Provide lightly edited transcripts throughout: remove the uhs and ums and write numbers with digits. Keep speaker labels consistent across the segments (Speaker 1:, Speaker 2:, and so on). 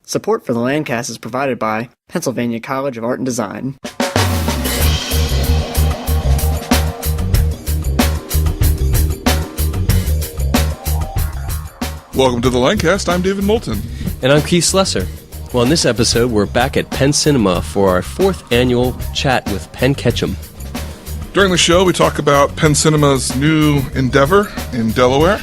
Speaker 1: Support for the Lancast is provided by Pennsylvania College of Art and Design.
Speaker 2: Welcome to the Lancast. I'm David Moulton.
Speaker 3: And I'm Keith Slesser. Well, in this episode, we're back at Penn Cinema for our 4th annual chat with Penn Ketchum.
Speaker 2: During the show, we talk about Penn Cinema's new endeavor in Delaware.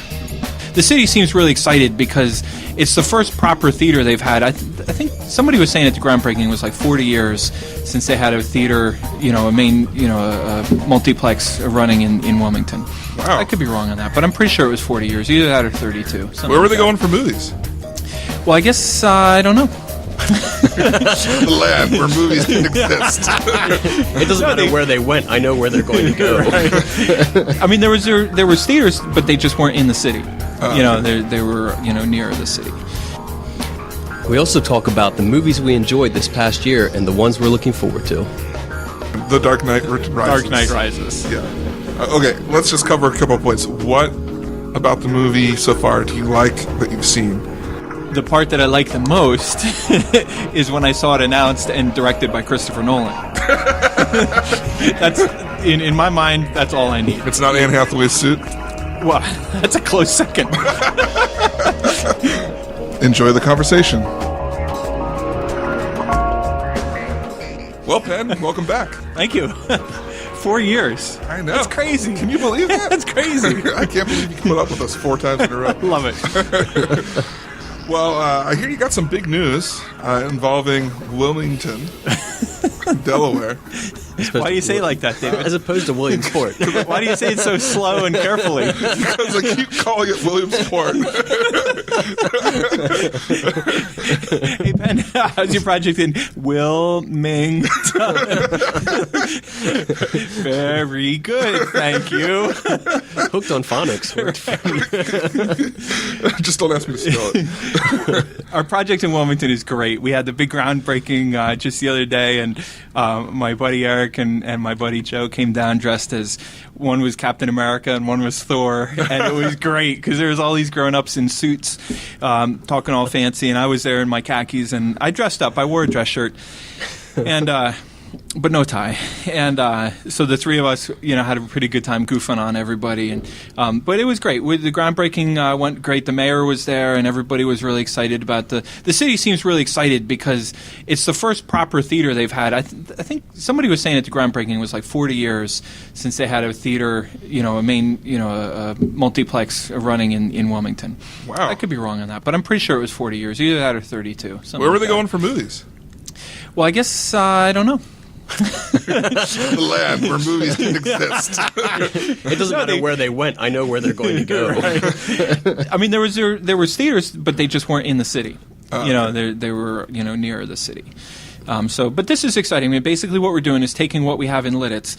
Speaker 4: The city seems really excited because it's the first proper theater they've had. I think somebody was saying at the groundbreaking it was like 40 years since they had a theater, a multiplex running in Wilmington.
Speaker 2: Wow.
Speaker 4: I could be wrong on that, but I'm pretty sure it was 40 years, either that or 32.
Speaker 2: Where were they going for movies?
Speaker 4: Well, I guess, I don't know.
Speaker 2: The land where movies didn't exist.
Speaker 3: It doesn't matter where they went. I know where they're going to go.
Speaker 4: Right. I mean, there was theaters, but they just weren't in the city. They were near the city.
Speaker 3: We also talk about the movies we enjoyed this past year and the ones we're looking forward to.
Speaker 2: The Dark Knight Rises.
Speaker 4: Dark Knight Rises.
Speaker 2: Yeah. Okay, let's just cover a couple of points. What about the movie so far do you like that you've seen?
Speaker 4: The part that I like the most is when I saw it announced and directed by Christopher Nolan. That's in my mind. That's all I need.
Speaker 2: It's not Anne Hathaway's suit?
Speaker 4: Well, that's a close second.
Speaker 2: Enjoy the conversation. Well, Penn, welcome back.
Speaker 4: Thank you. 4 years.
Speaker 2: I know.
Speaker 4: That's crazy.
Speaker 2: Can you believe that?
Speaker 4: That's crazy.
Speaker 2: I can't believe you can put up with us 4 times in a row.
Speaker 4: Love it.
Speaker 2: Well, I hear you got some big news involving Wilmington, Delaware.
Speaker 4: Why do you say it like that, David?
Speaker 3: As opposed to Williamsport.
Speaker 4: Why do you say it so slow and carefully?
Speaker 2: Because I keep calling it Williamsport.
Speaker 4: Hey, Penn, how's your project in Wilmington? Very good, thank you.
Speaker 3: Hooked on phonics.
Speaker 2: Just don't ask me to spell it.
Speaker 4: Our project in Wilmington is great. We had the big groundbreaking just the other day, and my buddy Eric and my buddy Joe came down dressed as one was Captain America and one was Thor, and it was great because there was all these grown-ups in suits talking all fancy, and I was there in my khakis, and I dressed up. I wore a dress shirt, and but no tie, and so the three of us, had a pretty good time goofing on everybody, and but it was great. The groundbreaking went great. The mayor was there, and everybody was really excited about the city. Seems really excited because it's the first proper theater they've had. I think somebody was saying at the groundbreaking it was like 40 years since they had a theater, a multiplex running in Wilmington.
Speaker 2: Wow,
Speaker 4: I could be wrong on that, but I'm pretty sure it was 40 years, either that or 32.
Speaker 2: Where were they going for movies?
Speaker 4: Well, I guess I don't know.
Speaker 2: The land where movies didn't exist.
Speaker 3: It doesn't matter where they went. I know where they're going to go.
Speaker 4: Right. I mean, there was theaters, but they just weren't in the city.
Speaker 2: Okay.
Speaker 4: They were near the city. But this is exciting. I mean, basically, what we're doing is taking what we have in Lititz,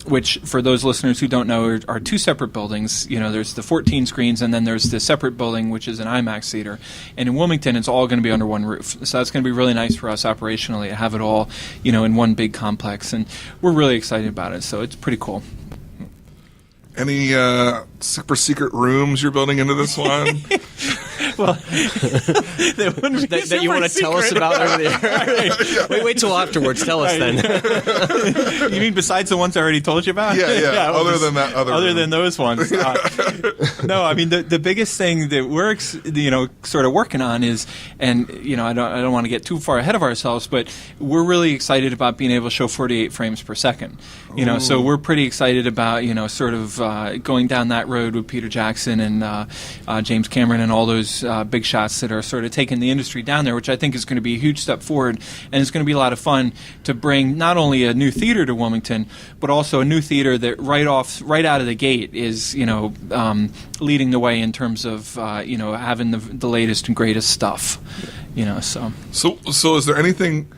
Speaker 4: which, for those listeners who don't know, are 2 separate buildings. There's the 14 screens, and then there's the separate building, which is an IMAX theater. And in Wilmington, it's all going to be under one roof. So that's going to be really nice for us operationally to have it all, in one big complex. And we're really excited about it. So it's pretty cool.
Speaker 2: Any super secret rooms you're building into this one?
Speaker 4: Well, they wouldn't be
Speaker 3: that you want to tell us about over there. Wait till afterwards. Tell us then.
Speaker 4: You mean besides the ones I already told you about?
Speaker 2: Yeah. Other than that,
Speaker 4: other than those ones. No, I mean the biggest thing that we're sort of working on is, and I don't want to get too far ahead of ourselves, but we're really excited about being able to show 48 frames per second. So we're pretty excited about sort of going down that road with Peter Jackson and James Cameron and all those big shots that are sort of taking the industry down there, which I think is going to be a huge step forward, and it's going to be a lot of fun to bring not only a new theater to Wilmington, but also a new theater that right out of the gate is leading the way in terms of having the latest and greatest stuff. So
Speaker 2: is there anything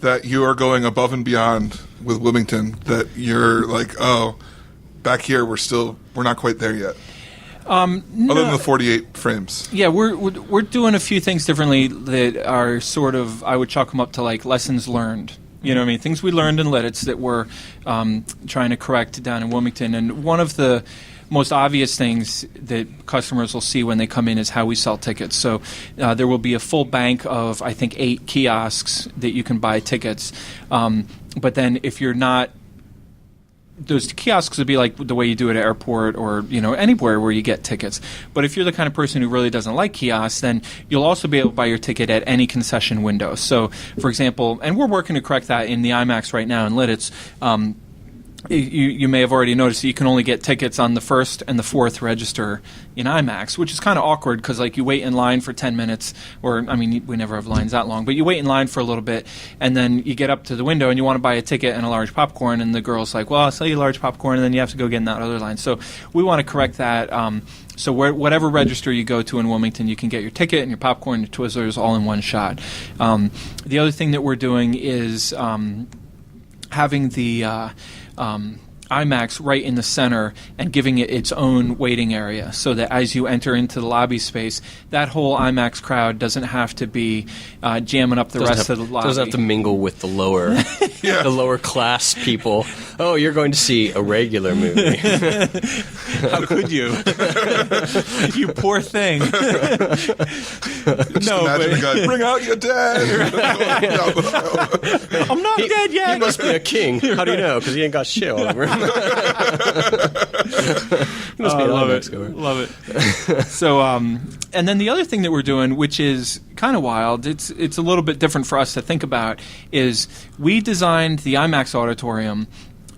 Speaker 2: that you are going above and beyond with Wilmington that you're like, oh, back here we're not quite there yet?
Speaker 4: No.
Speaker 2: Other than the 48 frames.
Speaker 4: Yeah, we're doing a few things differently that are sort of, I would chalk them up to like lessons learned. Things we learned in Lititz that we're trying to correct down in Wilmington. And one of the most obvious things that customers will see when they come in is how we sell tickets. So there will be a full bank of, I think, 8 kiosks that you can buy tickets. But then if you're not, those kiosks would be like the way you do it at airport or anywhere where you get tickets. But if you're the kind of person who really doesn't like kiosks, then you'll also be able to buy your ticket at any concession window. So, for example, and we're working to correct that in the IMAX right now in Lititz. You may have already noticed that you can only get tickets on the first and the fourth register in IMAX, which is kind of awkward because you wait in line for 10 minutes, or we never have lines that long, but you wait in line for a little bit, and then you get up to the window and you want to buy a ticket and a large popcorn, and the girl's like, well, I'll sell you a large popcorn, and then you have to go get in that other line. So we want to correct that. So whatever register you go to in Wilmington, you can get your ticket and your popcorn and your Twizzlers all in one shot. The other thing that we're doing is having the IMAX right in the center and giving it its own waiting area so that as you enter into the lobby space, that whole IMAX crowd doesn't have to be jamming up the rest of the lobby.
Speaker 3: Doesn't have to mingle with the lower the lower class people. Oh, you're going to see a regular movie.
Speaker 4: How could you? You poor thing.
Speaker 2: Just imagine the guy, bring out your dad.
Speaker 4: I'm not dead yet.
Speaker 3: He must be a king. How do you know? Because he ain't got shit all over him. He must be an IMAX goer.
Speaker 4: Love it. So, and then the other thing that we're doing, which is kind of wild, it's a little bit different for us to think about, is we designed the IMAX auditorium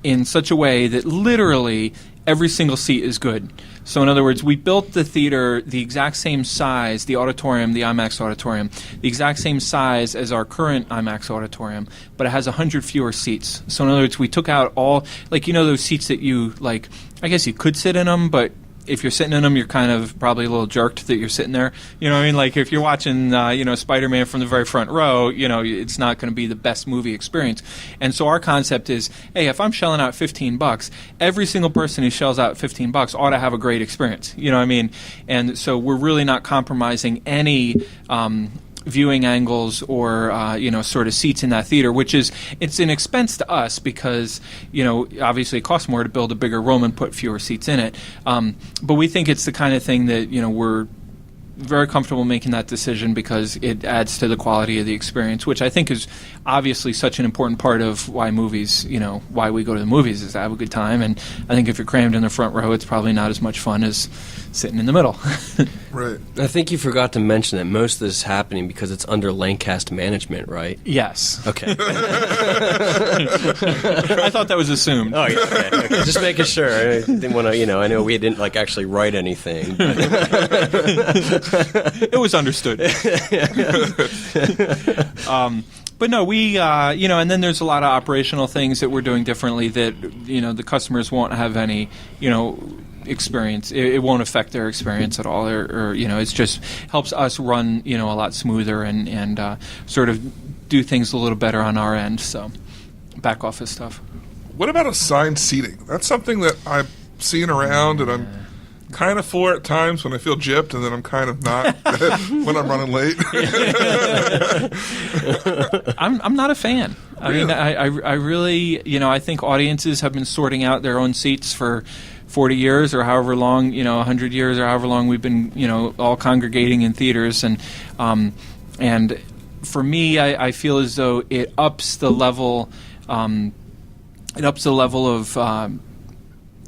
Speaker 4: in such a way that literally every single seat is good. So in other words, we built the theater the exact same size, the auditorium, the IMAX auditorium, the exact same size as our current IMAX auditorium, but it has 100 fewer seats. So in other words, we took out all, those seats that you, I guess you could sit in them, but if you're sitting in them, you're kind of probably a little jerked that you're sitting there. You know what I mean? Like if you're watching, Spider-Man from the very front row, it's not going to be the best movie experience. And so our concept is, hey, if I'm shelling out $15, every single person who shells out $15 ought to have a great experience. You know what I mean? And so we're really not compromising any viewing angles or sort of seats in that theater, which is, it's an expense to us because obviously it costs more to build a bigger room and put fewer seats in it, but we think it's the kind of thing that we're very comfortable making that decision because it adds to the quality of the experience, which I think is obviously such an important part of why movies, why we go to the movies, is to have a good time. And I think if you're crammed in the front row, it's probably not as much fun as sitting in the middle.
Speaker 2: Right.
Speaker 3: I think you forgot to mention that most of this is happening because it's under Lancast management, right?
Speaker 4: Yes.
Speaker 3: Okay.
Speaker 4: I thought that was assumed.
Speaker 3: Oh, yeah. Okay. Just making sure. I didn't want to, I know we didn't actually write anything.
Speaker 4: It was understood. But no, we, and then there's a lot of operational things that we're doing differently that, the customers won't have any, experience. It won't affect their experience at all, or it just helps us run, a lot smoother and sort of do things a little better on our end. So, back office stuff.
Speaker 2: What about assigned seating? That's something that I've seen around, and I'm kind of for at times when I feel gypped, and then I'm kind of not when I'm running late.
Speaker 4: I'm not a fan. I mean, I really, I think audiences have been sorting out their own seats for 40 years or however long, 100 years or however long we've been, all congregating in theaters. And for me, I feel as though it ups the level of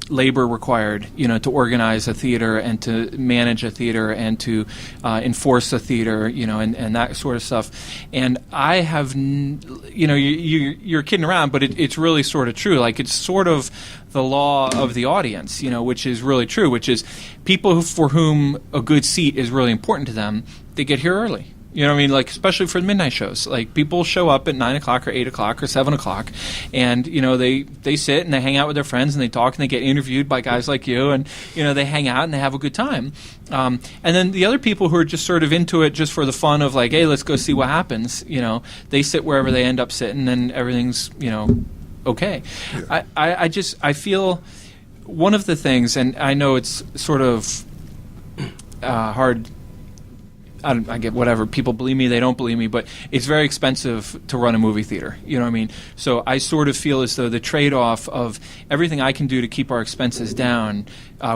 Speaker 4: labor required, to organize a theater and to manage a theater and to enforce a theater, and that sort of stuff. And I have, you're kidding around, but it's really sort of true. Like, it's sort of the law of the audience, which is really true, which is people for whom a good seat is really important to them, they get here early. You know what I mean? Like, especially for the midnight shows. Like, people show up at 9 o'clock or 8 o'clock or 7 o'clock, and, they sit and they hang out with their friends and they talk and they get interviewed by guys like you, and, they hang out and they have a good time. And then the other people who are just sort of into it just for the fun of, like, hey, let's go see what happens, they sit wherever they end up sitting and everything's, okay. Yeah. I feel one of the things, and I know it's sort of hard I get whatever. People believe me, they don't believe me, but it's very expensive to run a movie theater. You know what I mean? So I sort of feel as though the trade-off of everything I can do to keep our expenses down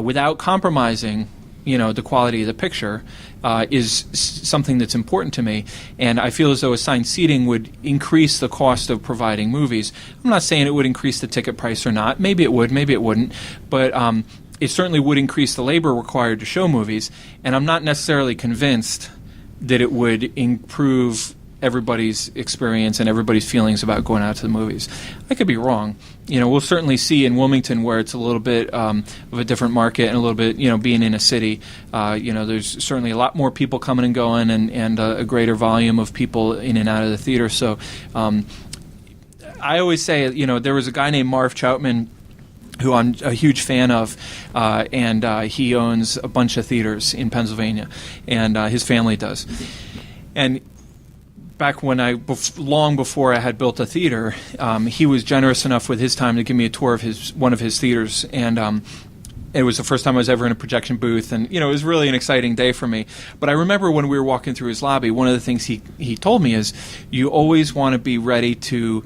Speaker 4: without compromising, the quality of the picture is something that's important to me. And I feel as though assigned seating would increase the cost of providing movies. I'm not saying it would increase the ticket price or not. Maybe it would, maybe it wouldn't. But it certainly would increase the labor required to show movies. And I'm not necessarily convinced that it would improve everybody's experience and everybody's feelings about going out to the movies. I could be wrong. We'll certainly see in Wilmington where it's a little bit of a different market and a little bit, being in a city, there's certainly a lot more people coming and going and a greater volume of people in and out of the theater. So I always say, there was a guy named Marv Troutman who I'm a huge fan of, and he owns a bunch of theaters in Pennsylvania, and his family does. And back when long before I had built a theater, he was generous enough with his time to give me a tour of one of his theaters, and it was the first time I was ever in a projection booth, and it was really an exciting day for me. But I remember when we were walking through his lobby, one of the things he told me is, you always want to be ready to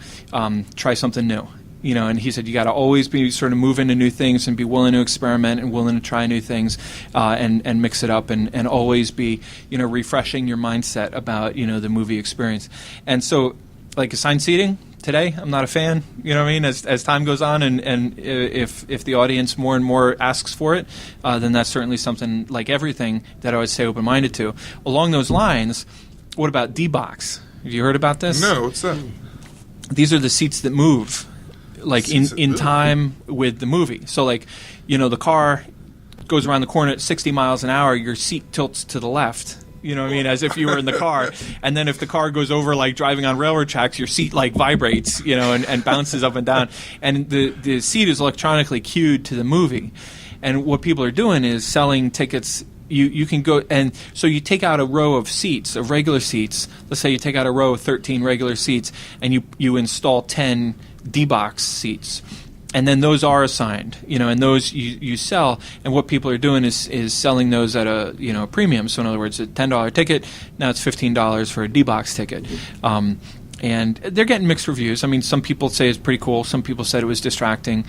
Speaker 4: try something new. And he said you got to always be sort of move into new things and be willing to experiment and willing to try new things and mix it up and always be, refreshing your mindset about, the movie experience. And so, like assigned seating today, I'm not a fan, as time goes on and if the audience more and more asks for it, then that's certainly something, like everything, that I would say open-minded to. Along those lines, what about D-Box? Have you heard about this?
Speaker 2: No, what's that?
Speaker 4: These are the seats that move. Like in time with the movie. So the car goes around the corner at 60 miles an hour, your seat tilts to the left. As if you were in the car. And then if the car goes over like driving on railroad tracks, your seat vibrates, and bounces up and down. And the seat is electronically cued to the movie. And what people are doing is selling tickets. You can go, and so you take out a row of seats, of regular seats. Let's say you take out a row of 13 regular seats, and you install 10 D-Box seats. And then those are assigned, and those you sell. And what people are doing is selling those at a premium. So in other words, a $10 ticket, now it's $15 for a D-Box ticket. And they're getting mixed reviews. I mean, some people say it's pretty cool. Some people said it was distracting.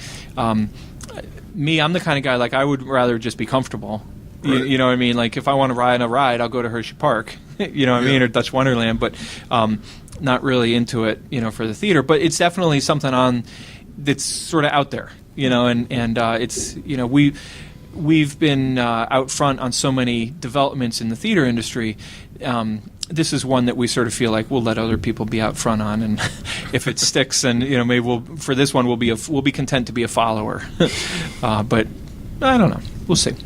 Speaker 4: Me, I'm the kind of guy, I would rather just be comfortable. Right. You know what I mean? Like, if I want to ride a ride, I'll go to Hershey Park, you know what I mean, or Dutch Wonderland, but not really into it, for the theater. But it's definitely something that's sort of out there, and it's, we've been out front on so many developments in the theater industry. This is one that we sort of feel like we'll let other people be out front on, and if it sticks, and maybe for this one we'll be content to be a follower. But I don't know. We'll see.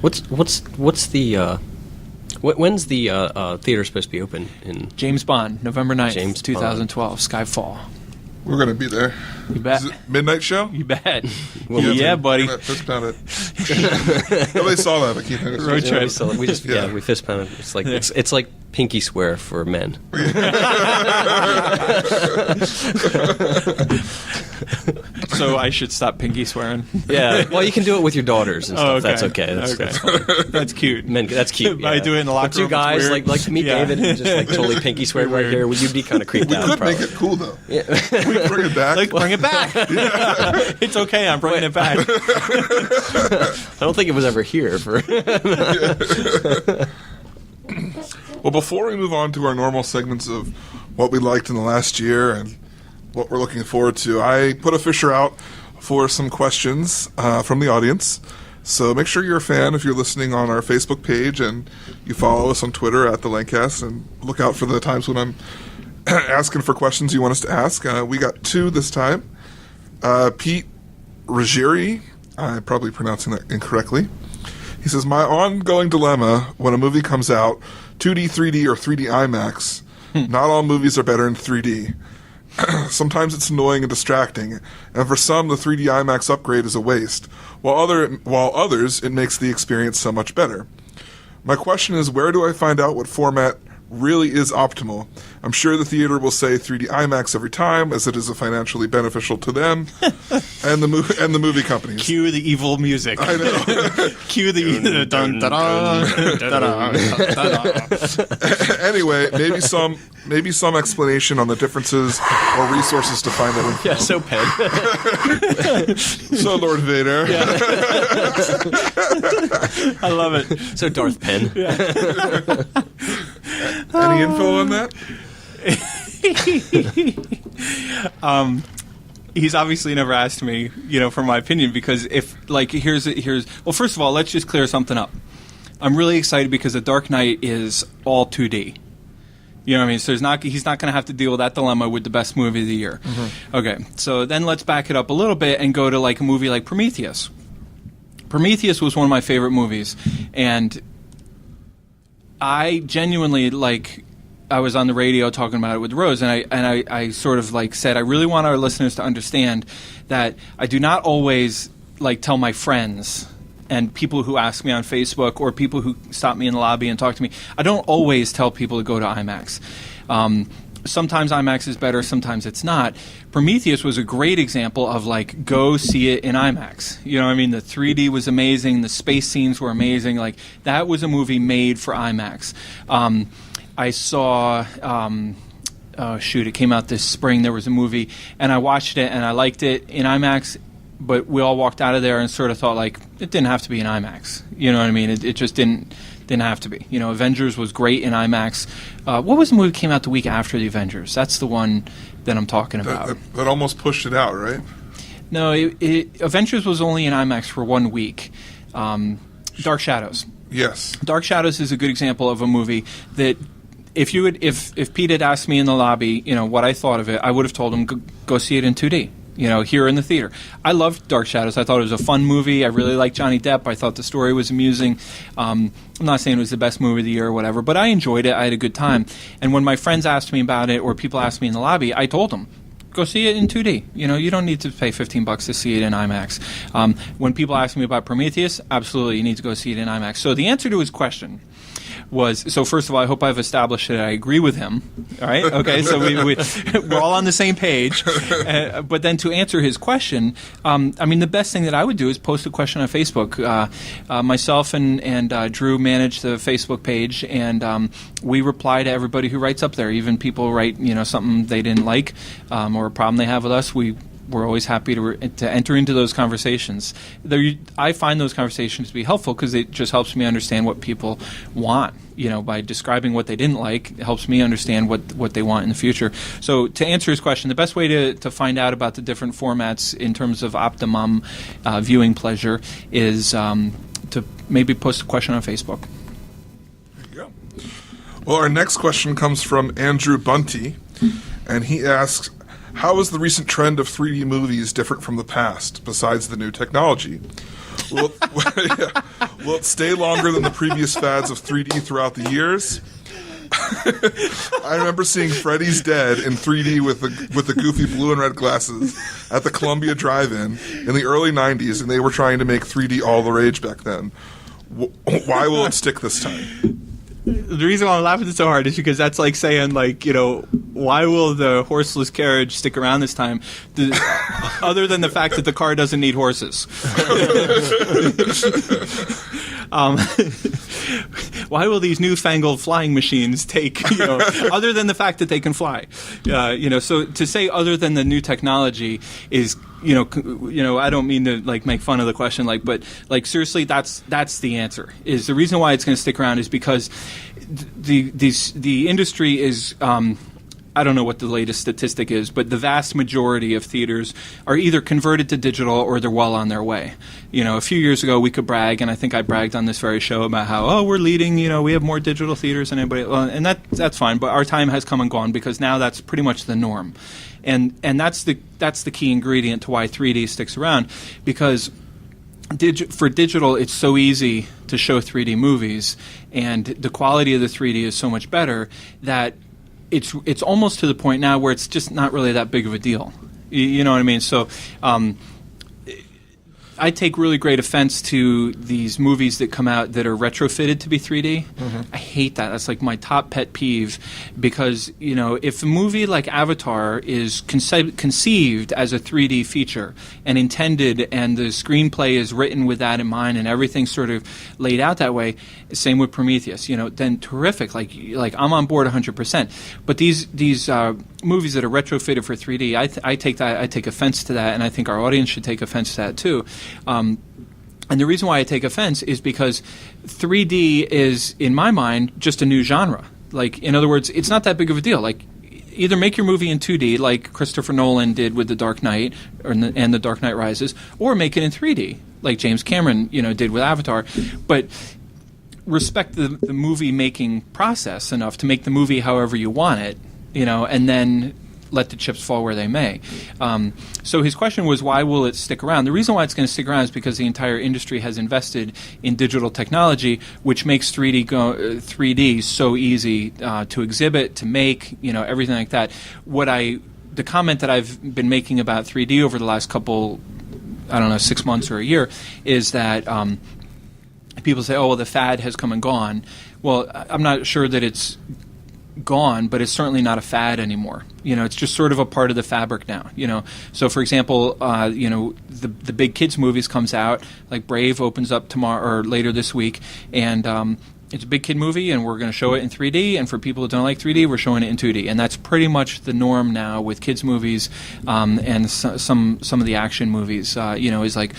Speaker 3: What's the when's the theater supposed to be open in?
Speaker 4: James Bond, November 9th, 2012, Skyfall.
Speaker 2: We're going to be there.
Speaker 4: You bet.
Speaker 2: Is it midnight show?
Speaker 4: You bet.
Speaker 2: Yeah,
Speaker 4: buddy.
Speaker 2: Fist pound it. Nobody saw that, but keep it.
Speaker 4: Road trip.
Speaker 3: We fist pound it. It's like pinky swear for men.
Speaker 4: So I should stop pinky swearing.
Speaker 3: Yeah. Well, you can do it with your daughters and stuff.
Speaker 4: Okay.
Speaker 3: That's okay. That's fine.
Speaker 4: That's cute.
Speaker 3: Men, that's cute. Yeah.
Speaker 4: I do it in the locker room.
Speaker 3: Two guys like to meet David and just totally pinky swear right here. Would you be kind of creeped out?
Speaker 2: We could make it cool though. Yeah. We could bring it back.
Speaker 4: Bring it back. It's okay. I'm bringing it back.
Speaker 3: I don't think it was ever here for.
Speaker 2: Well, before we move on to our normal segments of what we liked in the last year and what we're looking forward to, I put a fisher out for some questions from the audience. So make sure you're a fan if you're listening on our Facebook page, and you follow us on Twitter at the Lancast, and look out for the times when I'm asking for questions you want us to ask. We got 2 this time. Pete Ruggieri, I'm probably pronouncing that incorrectly. He says, my ongoing dilemma when a movie comes out, 2D, 3D, or 3D IMAX, not all movies are better in 3D. Sometimes it's annoying and distracting, and for some, the 3D IMAX upgrade is a waste, while others, it makes the experience so much better. My question is, where do I find out what format really is optimal. I'm sure the theater will say 3D IMAX every time, as it is financially beneficial to them and the movie companies.
Speaker 4: Cue the evil music.
Speaker 2: I know.
Speaker 4: Cue the dun dun dun.
Speaker 2: Anyway, maybe some explanation on the differences or resources to find that info.
Speaker 3: Yeah, so Penn.
Speaker 2: So Lord Vader.
Speaker 4: Yeah. I love it.
Speaker 3: So Darth Penn.
Speaker 2: Any info on that?
Speaker 4: He's obviously never asked me, for my opinion, because well, first of all, let's just clear something up. I'm really excited because The Dark Knight is all 2D. You know what I mean? So he's not going to have to deal with that dilemma with the best movie of the year. Mm-hmm. Okay, so then let's back it up a little bit and go to like a movie like Prometheus. Prometheus was one of my favorite movies, and I genuinely I was on the radio talking about it with Rose, and I sort of said I really want our listeners to understand that I do not always tell my friends and people who ask me on Facebook or people who stop me in the lobby and talk to me. I don't always tell people to go to IMAX. Sometimes IMAX is better, sometimes it's not. Prometheus was a great example of go see it in IMAX. You know what I mean? The 3D was amazing, the space scenes were amazing. That was a movie made for IMAX. I saw, it came out this spring. There was a movie, and I watched it, and I liked it in IMAX, but we all walked out of there and sort of thought, it didn't have to be in IMAX. You know what I mean? It just didn't have to be. Avengers was great in IMAX. What was the movie that came out the week after the Avengers? That's the one that I'm talking about.
Speaker 2: That almost pushed it out, right?
Speaker 4: No, Avengers was only in IMAX for 1 week. Dark Shadows.
Speaker 2: Yes.
Speaker 4: Dark Shadows is a good example of a movie that if Pete had asked me in the lobby, what I thought of it, I would have told him go see it in 2D. Here in the theater. I loved Dark Shadows. I thought it was a fun movie. I really liked Johnny Depp. I thought the story was amusing. I'm not saying it was the best movie of the year or whatever, but I enjoyed it. I had a good time. And when my friends asked me about it or people asked me in the lobby, I told them, go see it in 2D. You don't need to pay $15 to see it in IMAX. When people ask me about Prometheus, absolutely, you need to go see it in IMAX. So the answer to his question was, so first of all, I hope I've established that I agree with him. All right? Okay, so we're all on the same page. But then to answer his question, the best thing that I would do is post a question on Facebook. Myself and Drew manage the Facebook page, and we reply to everybody who writes up there. Even people write, something they didn't like or a problem they have with us, we're always happy to enter into those conversations. I find those conversations to be helpful because it just helps me understand what people want. By describing what they didn't like, it helps me understand what they want in the future. So to answer his question, the best way to find out about the different formats in terms of optimum viewing pleasure is to maybe post a question on Facebook.
Speaker 2: There you go. Well, our next question comes from Andrew Bunty, and he asks, how is the recent trend of 3D movies different from the past, besides the new technology? Will it stay longer than the previous fads of 3D throughout the years? I remember seeing Freddy's Dead in 3D with the goofy blue and red glasses at the Columbia Drive-In in the early 90s, and they were trying to make 3D all the rage back then. Why will it stick this time?
Speaker 4: The reason why I'm laughing so hard is because that's like saying, why will the horseless carriage stick around this time, other than the fact that the car doesn't need horses? Why will these newfangled flying machines take, other than the fact that they can fly? So to say other than the new technology is, I don't mean to make fun of the question, but seriously, that's the answer. Is the reason why it's going to stick around is because the industry is. I don't know what the latest statistic is, but the vast majority of theaters are either converted to digital or they're well on their way. A few years ago we could brag, and I think I bragged on this very show about how, we're leading, we have more digital theaters than anybody. Well, and that's fine, but our time has come and gone because now that's pretty much the norm. And that's the key ingredient to why 3D sticks around, because for digital, it's so easy to show 3D movies, and the quality of the 3D is so much better that it's almost to the point now where it's just not really that big of a deal. You know what I mean? So I take really great offense to these movies that come out that are retrofitted to be 3D. I hate that. That's like my top pet peeve, because if a movie like Avatar is conceived as a 3D feature and intended, and the screenplay is written with that in mind, and everything's sort of laid out that way, same with Prometheus. Then terrific. Like I'm on board 100%. But these movies that are retrofitted for 3D, I take offense to that, and I think our audience should take offense to that too. And the reason why I take offense is because 3D is, in my mind, just a new genre. Like, in other words, it's not that big of a deal. Like, either make your movie in 2D, like Christopher Nolan did with The Dark Knight and The Dark Knight Rises, or make it in 3D, like James Cameron, did with Avatar. But respect the movie making process enough to make the movie however you want it, and then let the chips fall where they may. So his question was, why will it stick around? The reason why it's going to stick around is because the entire industry has invested in digital technology, which makes 3D so easy to exhibit, to make, everything like that. The comment that I've been making about 3D over the last couple, 6 months or a year, is that people say, oh, well, the fad has come and gone. Well, I'm not sure that it's gone, but it's certainly not a fad anymore. It's just sort of a part of the fabric now. So for example, the big kids movies comes out, like Brave opens up tomorrow or later this week, and it's a big kid movie, and we're going to show it in 3D. And for people who don't like 3D, we're showing it in 2D, and that's pretty much the norm now with kids movies, and some of the action movies. Is like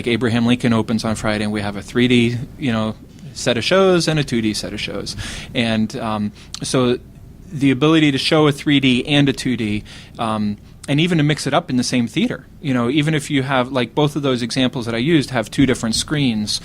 Speaker 4: Abraham Lincoln opens on Friday, and we have a 3D set of shows and a 2D set of shows. And so the ability to show a 3D and a 2D, and even to mix it up in the same theater, even if you have, like both of those examples that I used have two different screens,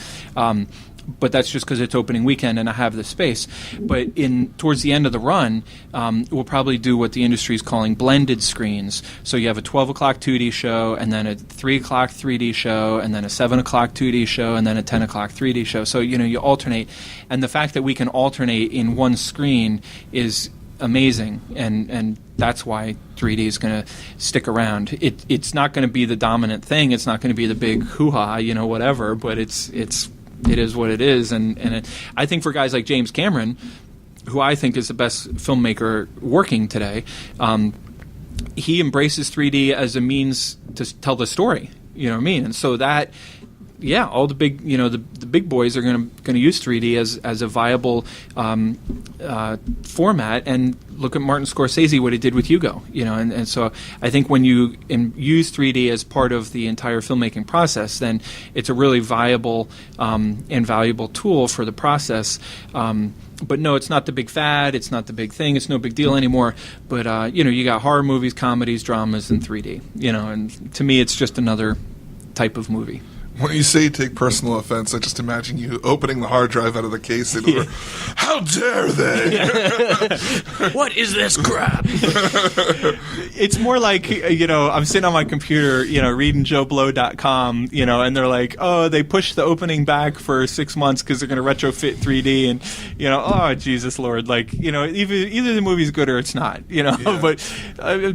Speaker 4: but that's just because it's opening weekend and I have the space. But towards the end of the run, we'll probably do what the industry is calling blended screens. So you have a 12 o'clock 2D show, and then a 3 o'clock 3D show, and then a 7 o'clock 2D show, and then a 10 o'clock 3D show. So, you alternate. And the fact that we can alternate in one screen is amazing, and that's why 3D is going to stick around. It's not going to be the dominant thing. It's not going to be the big hoo-ha, whatever, but it is what it is, and I think for guys like James Cameron, who I think is the best filmmaker working today, he embraces 3D as a means to tell the story. You know what I mean? And so that, all the big, the big boys are going to use 3D as a viable format. And look at Martin Scorsese, what he did with Hugo. And so I think when you use 3D as part of the entire filmmaking process, then it's a really viable and valuable tool for the process. But no, it's not the big fad. It's not the big thing. It's no big deal anymore. But you got horror movies, comedies, dramas, and 3D. And to me, it's just another type of movie.
Speaker 2: When you say take personal offense, I just imagine you opening the hard drive out of the case and how dare they?
Speaker 3: What is this crap?
Speaker 4: It's more like, I'm sitting on my computer, reading JoeBlow.com, and they're like, oh, they pushed the opening back for 6 months because they're going to retrofit 3D, and, oh, Jesus Lord, like, either the movie's good or it's not, but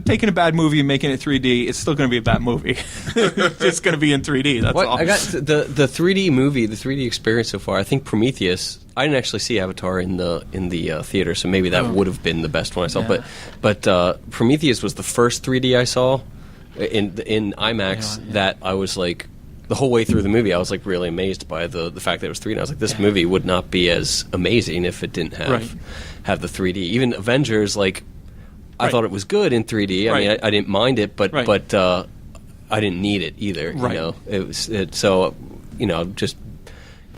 Speaker 4: taking a bad movie and making it 3D, it's still going to be a bad movie. It's going to be in 3D, that's all.
Speaker 3: I got the 3D movie, the 3D experience so far. I think Prometheus. I didn't actually see Avatar in the theater, so maybe that would have been the best one I saw. Yeah. But Prometheus was the first 3D I saw in IMAX. That I was like, the whole way through the movie, I was like really amazed by the fact that it was 3D. And I was like, this movie would not be as amazing if it didn't have the 3D. Even Avengers, like, I thought it was good in 3D. I mean, I didn't mind it, but I didn't need it either. Just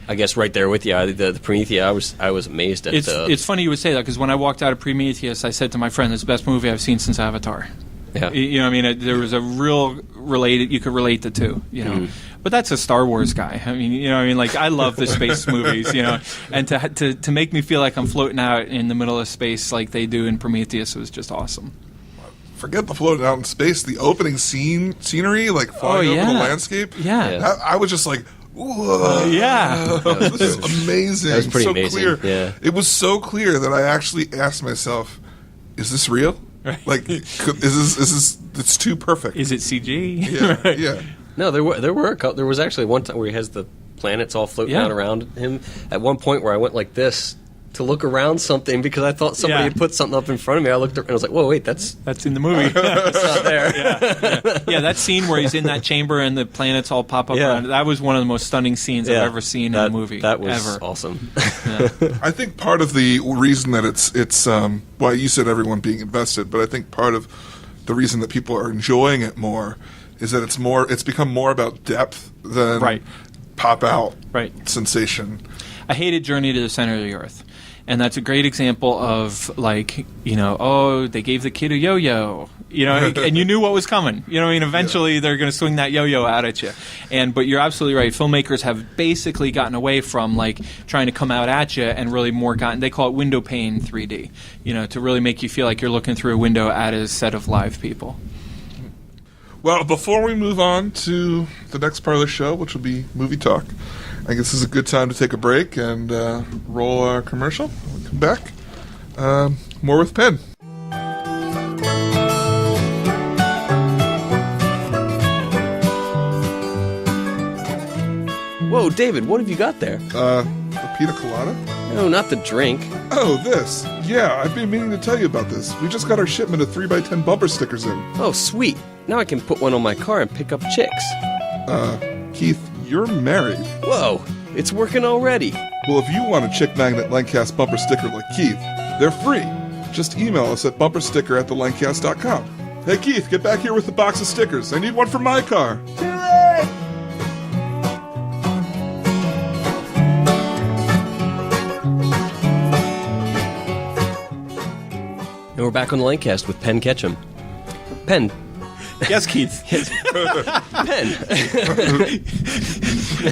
Speaker 3: I guess right there with you. The Prometheus, I was amazed at.
Speaker 4: It's funny you would say that, because when I walked out of Prometheus, I said to my friend, "It's the best movie I've seen since Avatar." Yeah, I mean, there was a real related. You could relate the two. But that's a Star Wars guy. I mean, like, I love the space movies. And to make me feel like I'm floating out in the middle of space like they do in Prometheus was just awesome.
Speaker 2: Forget the floating out in space. The opening scenery, like flying over the landscape.
Speaker 4: Yeah.
Speaker 2: I was just like, whoa. This is amazing.
Speaker 3: That was pretty amazing.
Speaker 2: Clear.
Speaker 3: Yeah.
Speaker 2: It was so clear that I actually asked myself, is this real? Right. Like, is this, it's too perfect.
Speaker 4: Is it CG?
Speaker 2: Yeah. Yeah.
Speaker 3: No, there were a couple. There was actually one time where he has the planets all floating down around him. At one point where I went like this to look around something because I thought somebody had put something up in front of me. I looked and I was like, whoa, wait, that's
Speaker 4: in the movie.
Speaker 3: it's not there.
Speaker 4: Yeah, that scene where he's in that chamber and the planets all pop up around it, that was one of the most stunning scenes I've ever seen in a movie.
Speaker 3: That was
Speaker 4: ever.
Speaker 3: awesome.
Speaker 2: I think part of the reason that it's well, you said everyone being invested, but I think part of the reason that people are enjoying it more is that it's become more about depth than pop out sensation.
Speaker 4: I hated Journey to the Center of the Earth. And that's a great example of, like, they gave the kid a yo-yo, and you knew what was coming. Eventually they're going to swing that yo-yo out at you. But you're absolutely right. Filmmakers have basically gotten away from, like, trying to come out at you and really they call it window pane 3D, to really make you feel like you're looking through a window at a set of live people.
Speaker 2: Well, before we move on to the next part of the show, which will be movie talk, I guess this is a good time to take a break and roll our commercial. We'll come back. More with Penn.
Speaker 3: Whoa, David, what have you got there?
Speaker 2: A pina colada?
Speaker 3: No, not the drink.
Speaker 2: Oh, this. Yeah, I've been meaning to tell you about this. We just got our shipment of 3x10 bumper stickers in.
Speaker 3: Oh, sweet. Now I can put one on my car and pick up chicks.
Speaker 2: Keith, you're married.
Speaker 3: Whoa, it's working already.
Speaker 2: Well, if you want a chick magnet Lancast bumper sticker like Keith, they're free. Just email us at bumpersticker@thelancast.com. Hey, Keith, get back here with the box of stickers. I need one for my car.
Speaker 3: And we're back on the Lancast with Penn Ketchum. Penn.
Speaker 4: Yes, Keith.
Speaker 3: Penn.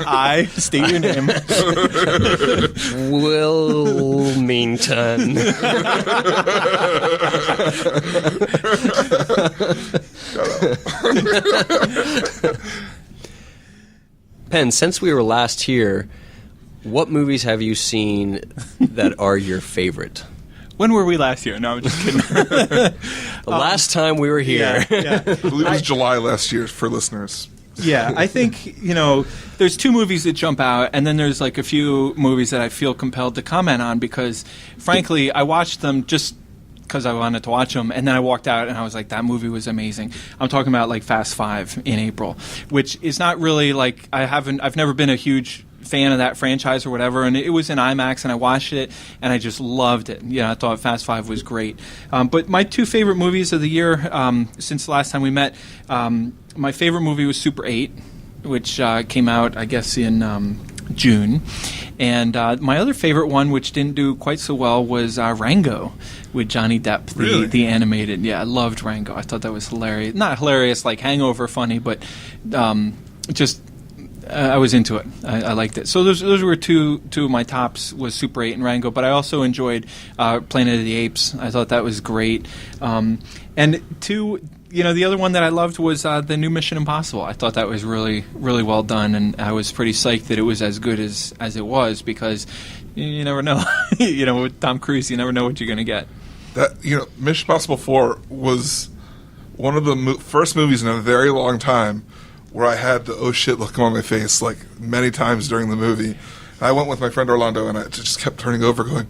Speaker 4: I state your name.
Speaker 3: Wilmington. Penn, since we were last here, what movies have you seen that are your favorite?
Speaker 4: When were we last year? No, I'm just kidding.
Speaker 3: The last time we were here.
Speaker 2: I believe it was July last year for listeners.
Speaker 4: Yeah, I think, there's two movies that jump out, and then there's like a few movies that I feel compelled to comment on because, frankly, I watched them just because I wanted to watch them, and then I walked out and I was like, that movie was amazing. I'm talking about like Fast 5 in April, which is not really like, I've never been a huge fan of that franchise or whatever, and it was in IMAX and I watched it and I just loved it. I thought Fast 5 was great. But my two favorite movies of the year since the last time we met, my favorite movie was Super 8, which came out, I guess, in June. And my other favorite one, which didn't do quite so well, was Rango with Johnny Depp, the animated. Yeah, I loved Rango. I thought that was hilarious. Not hilarious like Hangover funny, but just I was into it. I liked it. So those were two of my tops, was Super 8 and Rango, but I also enjoyed Planet of the Apes. I thought that was great. And the other one that I loved was the new Mission Impossible. I thought that was really, really well done, and I was pretty psyched that it was as good as it was because you never know. With Tom Cruise, you never know what you're going to get.
Speaker 2: Mission Impossible 4 was one of the first movies in a very long time where I had the oh shit look on my face like many times during the movie. I went with my friend Orlando and I just kept turning over going,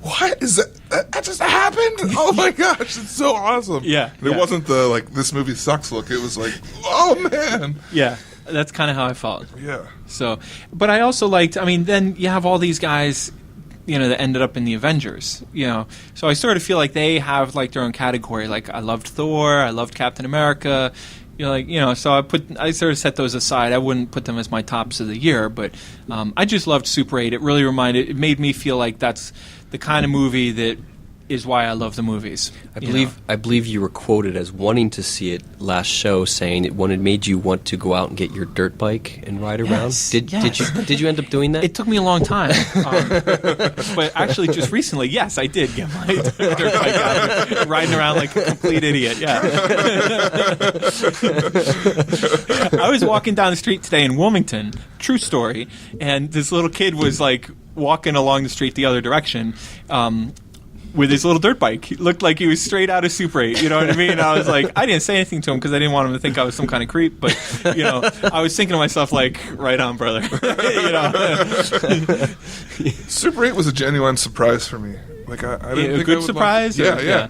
Speaker 2: what is that? That just happened? Oh my gosh, it's so awesome.
Speaker 4: Yeah.
Speaker 2: It wasn't the like this movie sucks look. It was like, oh man.
Speaker 4: Yeah. That's kind of how I felt.
Speaker 2: Yeah.
Speaker 4: So, but I also liked, then you have all these guys, that ended up in the Avengers, So I sort of feel like they have like their own category. Like I loved Thor, I loved Captain America, so I sort of set those aside. I wouldn't put them as my tops of the year, but I just loved Super 8. It really it made me feel like that's the kind of movie that is why I love the movies.
Speaker 3: I believe you were quoted as wanting to see it last show, saying it made you want to go out and get your dirt bike and ride around. Did you end up doing that?
Speaker 4: It took me a long time, but actually, just recently, yes, I did get my dirt bike out, riding around like a complete idiot. Yeah, I was walking down the street today in Wilmington, true story, and this little kid was like walking along the street the other direction. with his little dirt bike. He looked like he was straight out of Super 8. You know what I mean? I was like, I didn't say anything to him because I didn't want him to think I was some kind of creep. But, I was thinking to myself, like, right on, brother.
Speaker 2: Super 8 was a genuine surprise for me. Like, I didn't think
Speaker 4: a good
Speaker 2: I would
Speaker 4: surprise?
Speaker 2: Like it. Yeah.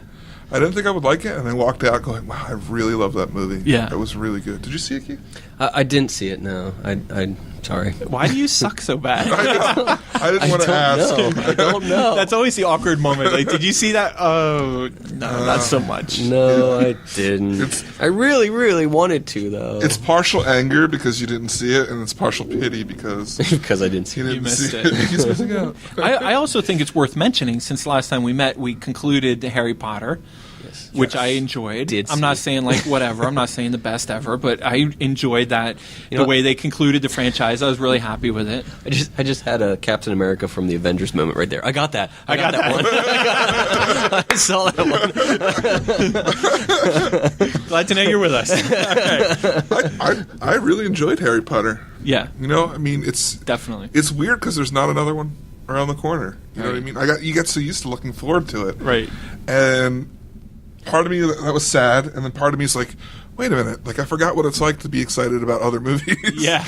Speaker 2: I didn't think I would like it, and I walked out going, wow, I really love that movie.
Speaker 4: Yeah.
Speaker 2: It was really good. Did you see it, Keith?
Speaker 3: I didn't see it, no. I sorry.
Speaker 4: Why do you suck so bad?
Speaker 2: I didn't want to ask.
Speaker 3: I don't know.
Speaker 4: That's always the awkward moment. Like, did you see that? Oh, no, not so much.
Speaker 3: No, I didn't. I really, really wanted to, though.
Speaker 2: It's partial anger because you didn't see it, and it's partial pity because
Speaker 3: because I didn't see it.
Speaker 4: You missed
Speaker 2: see
Speaker 4: it.
Speaker 2: He's missing out.
Speaker 4: I also think it's worth mentioning, since the last time we met, we concluded Harry Potter. Which I enjoyed. I'm not saying like whatever. I'm not saying the best ever, but I enjoyed that the way they concluded the franchise. I was really happy with it.
Speaker 3: I just had a Captain America from the Avengers moment right there. I got that. I got that one. I saw that
Speaker 4: one. Glad to know you're with us.
Speaker 2: I really enjoyed Harry Potter.
Speaker 4: Yeah.
Speaker 2: I mean, it's
Speaker 4: definitely.
Speaker 2: It's weird because there's not another one around the corner. You know what I mean? You get so used to looking forward to it.
Speaker 4: Right.
Speaker 2: And part of me that was sad, and then part of me is like, wait a minute, like I forgot what it's like to be excited about other movies.
Speaker 4: Yeah.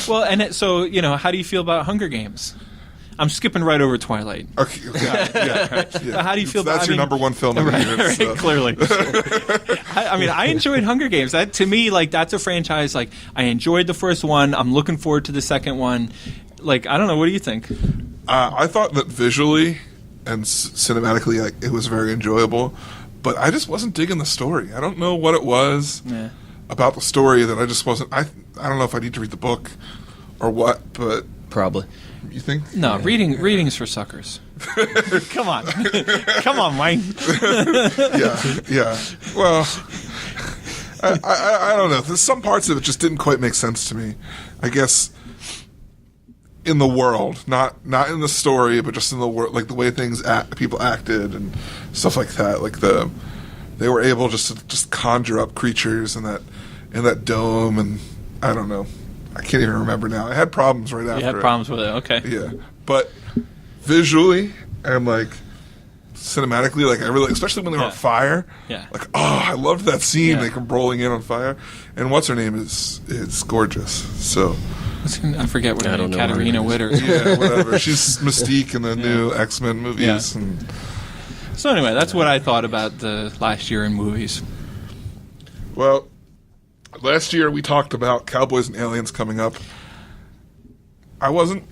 Speaker 4: Well, and so how do you feel about Hunger Games? I'm skipping right over Twilight.
Speaker 2: Okay. Yeah.
Speaker 4: How do you feel about?
Speaker 2: That's your number one film of the year.
Speaker 4: Right,
Speaker 2: So.
Speaker 4: clearly. I enjoyed Hunger Games. That to me, like that's a franchise. Like I enjoyed the first one. I'm looking forward to the second one. Like I don't know. What do you think?
Speaker 2: I thought that visually and cinematically, like, it was very enjoyable, but I just wasn't digging the story. I don't know what it was about the story that I just wasn't. I don't know if I need to read the book or what, but
Speaker 3: Probably.
Speaker 2: You think?
Speaker 4: No, reading's for suckers. Come on, Mike.
Speaker 2: Yeah. Well, I don't know. There's some parts of it just didn't quite make sense to me. I guess. In the world, not in the story, but just in the world, like the way people acted and stuff like that. Like they were able to conjure up creatures in that dome, and I don't know. I can't even remember now. I had problems right after.
Speaker 4: You had problems with it, okay?
Speaker 2: Yeah, but visually and like cinematically, like I really, especially when they were on fire.
Speaker 4: Yeah.
Speaker 2: Like, I loved that scene.
Speaker 4: Yeah.
Speaker 2: They come rolling in on fire, and what's her name is gorgeous. So.
Speaker 4: I forget what her name is. Katarina Witter.
Speaker 2: Yeah, whatever. She's Mystique in the new X-Men movies.
Speaker 4: Yeah.
Speaker 2: And
Speaker 4: so anyway, that's what I thought about the last year in movies.
Speaker 2: Well, last year we talked about Cowboys and Aliens coming up. I wasn't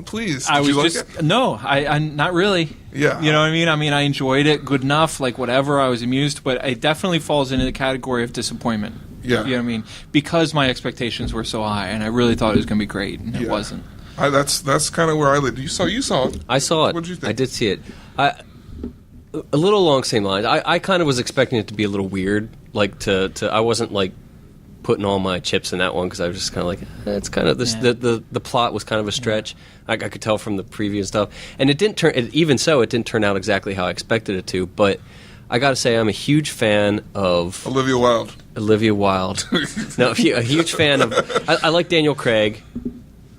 Speaker 2: pleased. Did you like it?
Speaker 4: No, I not really.
Speaker 2: Yeah.
Speaker 4: You know what I mean? I mean, I enjoyed it good enough, like whatever. I was amused, but it definitely falls into the category of disappointment.
Speaker 2: Yeah.
Speaker 4: You know what I mean? Because my expectations were so high, and I really thought it was going to be great, and it wasn't.
Speaker 2: That's kind of where I lived. You saw it.
Speaker 3: I saw it.
Speaker 2: What did you think?
Speaker 3: I did see it. A little along the same lines. I kind of was expecting it to be a little weird. Like I wasn't like putting all my chips in that one because I was just kind of like, it's kind of this. The plot was kind of a stretch. I could tell from the preview and stuff, and it didn't turn. Even so, it didn't turn out exactly how I expected it to. But I got to say, I'm a huge fan of
Speaker 2: Olivia Wilde.
Speaker 3: No, a huge fan of. I like Daniel Craig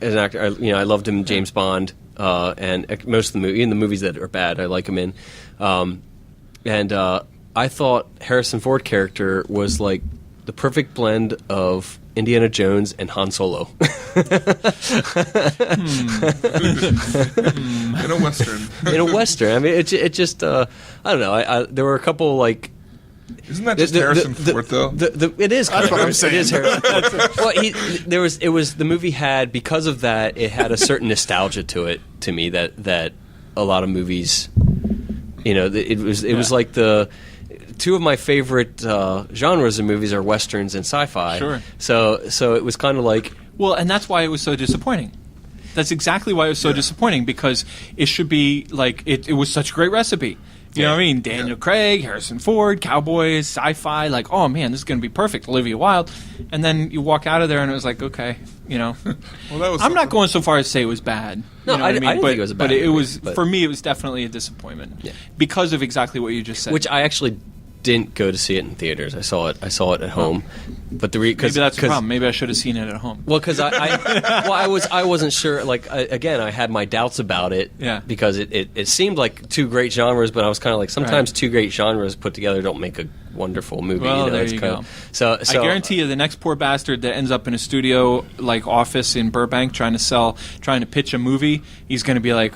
Speaker 3: as an actor. I loved him in James Bond, and most of the movie, in the movies that are bad, I like him in. And I thought Harrison Ford character was like the perfect blend of Indiana Jones and Han Solo.
Speaker 2: In a Western.
Speaker 3: I mean, it just I don't know. There were a couple like.
Speaker 2: Isn't that just Harrison Ford though?
Speaker 3: It is.
Speaker 2: That's what I'm saying.
Speaker 3: It is Harrison. Well, the movie had, because of that, it had a certain nostalgia to it to me that a lot of movies, it was like the. Two of my favorite genres of movies are westerns and sci-fi.
Speaker 4: Sure.
Speaker 3: So it was kind of like.
Speaker 4: Well, and that's why it was so disappointing. That's exactly why it was so disappointing, because it should be like it was such a great recipe. You know what I mean? Daniel Craig, Harrison Ford, cowboys, sci-fi. Like, oh man, this is going to be perfect. Olivia Wilde, and then you walk out of there and it was like, okay,
Speaker 2: Well, that was.
Speaker 4: I'm not going so far as to say it was bad.
Speaker 3: No,
Speaker 4: you know what I mean?
Speaker 3: I didn't think it was a bad
Speaker 4: But it
Speaker 3: movie,
Speaker 4: was for me. It was definitely a disappointment because of exactly what you just said.
Speaker 3: Which I actually didn't go to see it in theaters. I saw it at home, But
Speaker 4: maybe that's the problem. Maybe I should have seen it at home.
Speaker 3: Well, because I wasn't sure. Like again, I had my doubts about it.
Speaker 4: Yeah.
Speaker 3: Because it seemed like two great genres, but I was kind of like sometimes two great genres put together don't make a wonderful movie.
Speaker 4: Well, there
Speaker 3: it's
Speaker 4: you
Speaker 3: kinda,
Speaker 4: go.
Speaker 3: So
Speaker 4: I guarantee you, the next poor bastard that ends up in a studio like office in Burbank trying to pitch a movie, he's going to be like,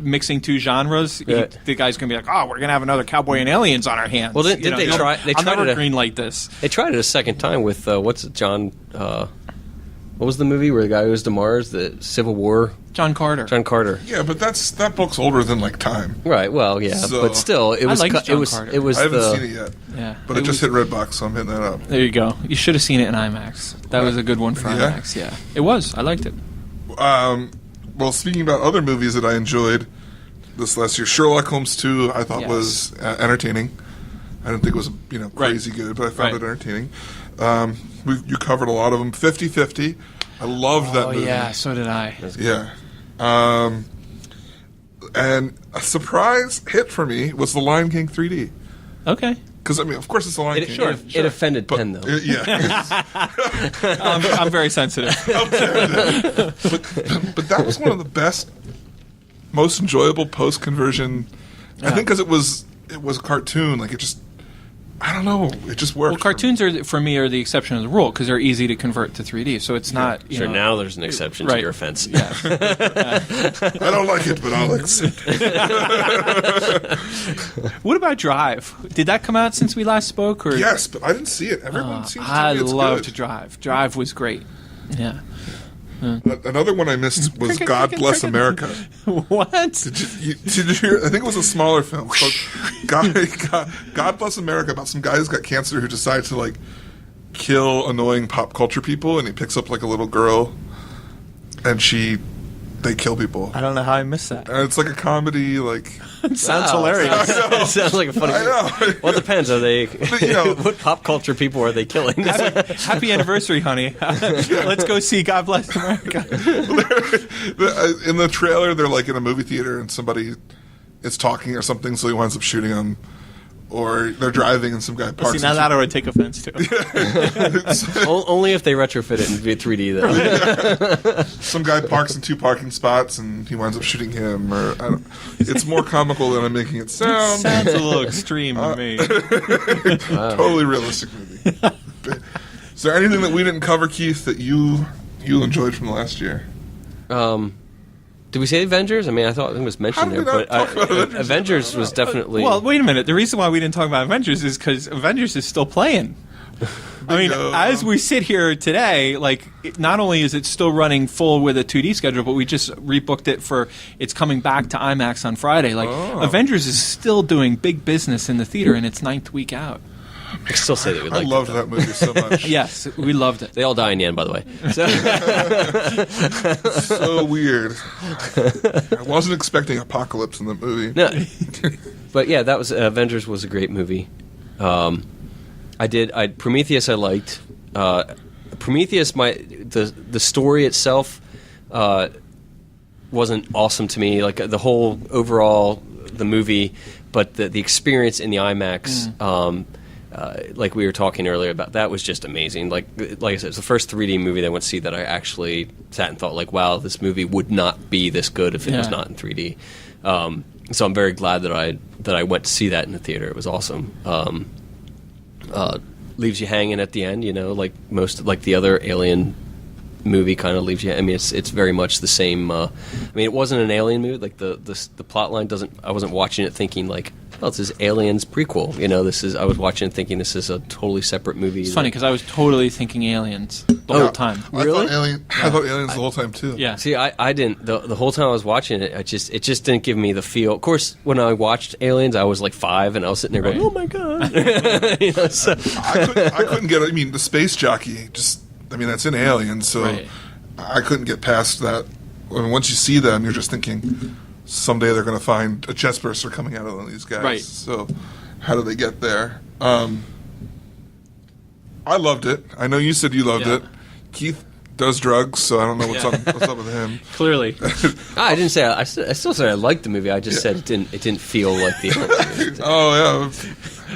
Speaker 4: mixing two genres.
Speaker 3: Yeah.
Speaker 4: The guy's going to be like, oh, we're going to have another Cowboy and Aliens on our hands.
Speaker 3: Well, did they try?
Speaker 4: I'll never greenlight this.
Speaker 3: They tried it a second time with what's it, John? What was the movie where the guy goes to Mars? The Civil War.
Speaker 4: John Carter.
Speaker 2: Yeah, but that book's older than like Time.
Speaker 3: Right. Well, yeah,
Speaker 2: So-
Speaker 3: but still, it was.
Speaker 4: I liked John
Speaker 3: It was.
Speaker 4: Carter.
Speaker 3: It was.
Speaker 2: I haven't
Speaker 3: the,
Speaker 2: seen it yet.
Speaker 4: Yeah.
Speaker 2: But it just hit Redbox, so I'm hitting that up.
Speaker 4: There you go. You should have seen it in IMAX. That was a good one for
Speaker 2: Yeah?
Speaker 4: IMAX. Yeah. It was. I liked it.
Speaker 2: Well, speaking about other movies that I enjoyed this last year, Sherlock Holmes 2 I thought
Speaker 4: Yes.
Speaker 2: was entertaining. I didn't think it was crazy good, but I found it entertaining. You covered a lot of them. 50-50. I loved that movie.
Speaker 4: Oh, yeah. So did I.
Speaker 2: Yeah. And a surprise hit for me was The Lion King 3D.
Speaker 4: Okay.
Speaker 2: Because, of course it's The Lion King.
Speaker 3: It offended Penn, though.
Speaker 2: Yeah.
Speaker 4: I'm very sensitive.
Speaker 2: but that was one of the best, most enjoyable post-conversion. I think because it was a cartoon. Like, it just, I don't know, it just worked.
Speaker 4: Well, cartoons for me are the exception of the rule because they're easy to convert to 3D. So it's not.
Speaker 3: Sure, now there's an exception to your offense.
Speaker 4: Yeah.
Speaker 2: I don't like it, but I'll accept it.
Speaker 4: What about Drive? Did that come out since we last spoke? Or?
Speaker 2: Yes, but I didn't see it. Everyone seems to
Speaker 4: I
Speaker 2: me it's
Speaker 4: loved
Speaker 2: good.
Speaker 4: Drive. Drive was great. Yeah.
Speaker 2: Another one I missed was God Bless America.
Speaker 4: What?
Speaker 2: Did you hear? I think it was a smaller film. God Bless America, about some guy who's got cancer who decides to like kill annoying pop culture people, and he picks up like a little girl, and they kill people.
Speaker 4: I don't know how I missed that.
Speaker 2: And it's like a comedy, like
Speaker 4: Sounds hilarious.
Speaker 3: It sounds like a funny.
Speaker 2: I know.
Speaker 3: Well, it depends. Are they?
Speaker 2: know.
Speaker 3: What pop culture people are they killing?
Speaker 4: Happy anniversary, honey. Let's go see God Bless America.
Speaker 2: In the trailer, they're like in a movie theater, and somebody is talking or something, so he winds up shooting them. Or they're driving and some guy parks.
Speaker 4: See, now that I would take offense to.
Speaker 3: Only if they retrofit it in 3D, though.
Speaker 2: Some guy parks in two parking spots and he winds up shooting him. Or it's more comical than I'm making it sound.
Speaker 4: Sounds a little extreme to me.
Speaker 2: Totally realistic movie. Is there anything that we didn't cover, Keith, that you enjoyed from last year?
Speaker 3: Did we say Avengers? I mean, I thought it was mentioned there, but Avengers was definitely.
Speaker 4: Well, wait a minute. The reason why we didn't talk about Avengers is because Avengers is still playing. I mean, as we sit here today, like, not only is it still running full with a 2D schedule, but we just rebooked it it's coming back to IMAX on Friday. Like, Avengers is still doing big business in the theater in its 9th week out.
Speaker 3: I still say that we liked
Speaker 2: I loved that movie so much.
Speaker 4: Yes, we loved it.
Speaker 3: They all die in the end, by the way.
Speaker 2: So weird. I wasn't expecting apocalypse in the movie.
Speaker 3: No, but yeah, that was Avengers was a great movie. Prometheus I liked. Prometheus, the story itself wasn't awesome to me. Like the whole overall the movie, but the experience in the IMAX. Like we were talking earlier about, that was just amazing. Like I said, it's the first 3D movie that I went to see that I actually sat and thought, like, wow, this movie would not be this good if it was not in 3D. So I'm very glad that I went to see that in the theater. It was awesome. Leaves you hanging at the end, like the other Alien movie kind of leaves you. I mean, it's very much the same. I mean, it wasn't an Alien movie. Like the plot line doesn't. I wasn't watching it thinking like, oh, this is Aliens prequel. I was watching it thinking this is a totally separate movie.
Speaker 4: It's funny because I was totally thinking Aliens the whole time.
Speaker 3: Really?
Speaker 2: I thought Aliens the whole time too.
Speaker 4: Yeah.
Speaker 3: See, I didn't. The whole time I was watching it, it just didn't give me the feel. Of course, when I watched Aliens, I was like 5, and I was sitting there going, "Oh my god!" So.
Speaker 2: I couldn't get. I mean, the space jockey. That's in Aliens, so I couldn't get past that. I mean, once you see them, you're just thinking, someday they're going to find a chest burster coming out of one of these guys.
Speaker 4: Right.
Speaker 2: So, how do they get there? I loved it. I know you said you loved it. Keith does drugs, so I don't know what's up with him.
Speaker 4: Clearly.
Speaker 3: I didn't say. I still said I liked the movie. I just said it didn't feel like the other movie.
Speaker 2: Oh yeah.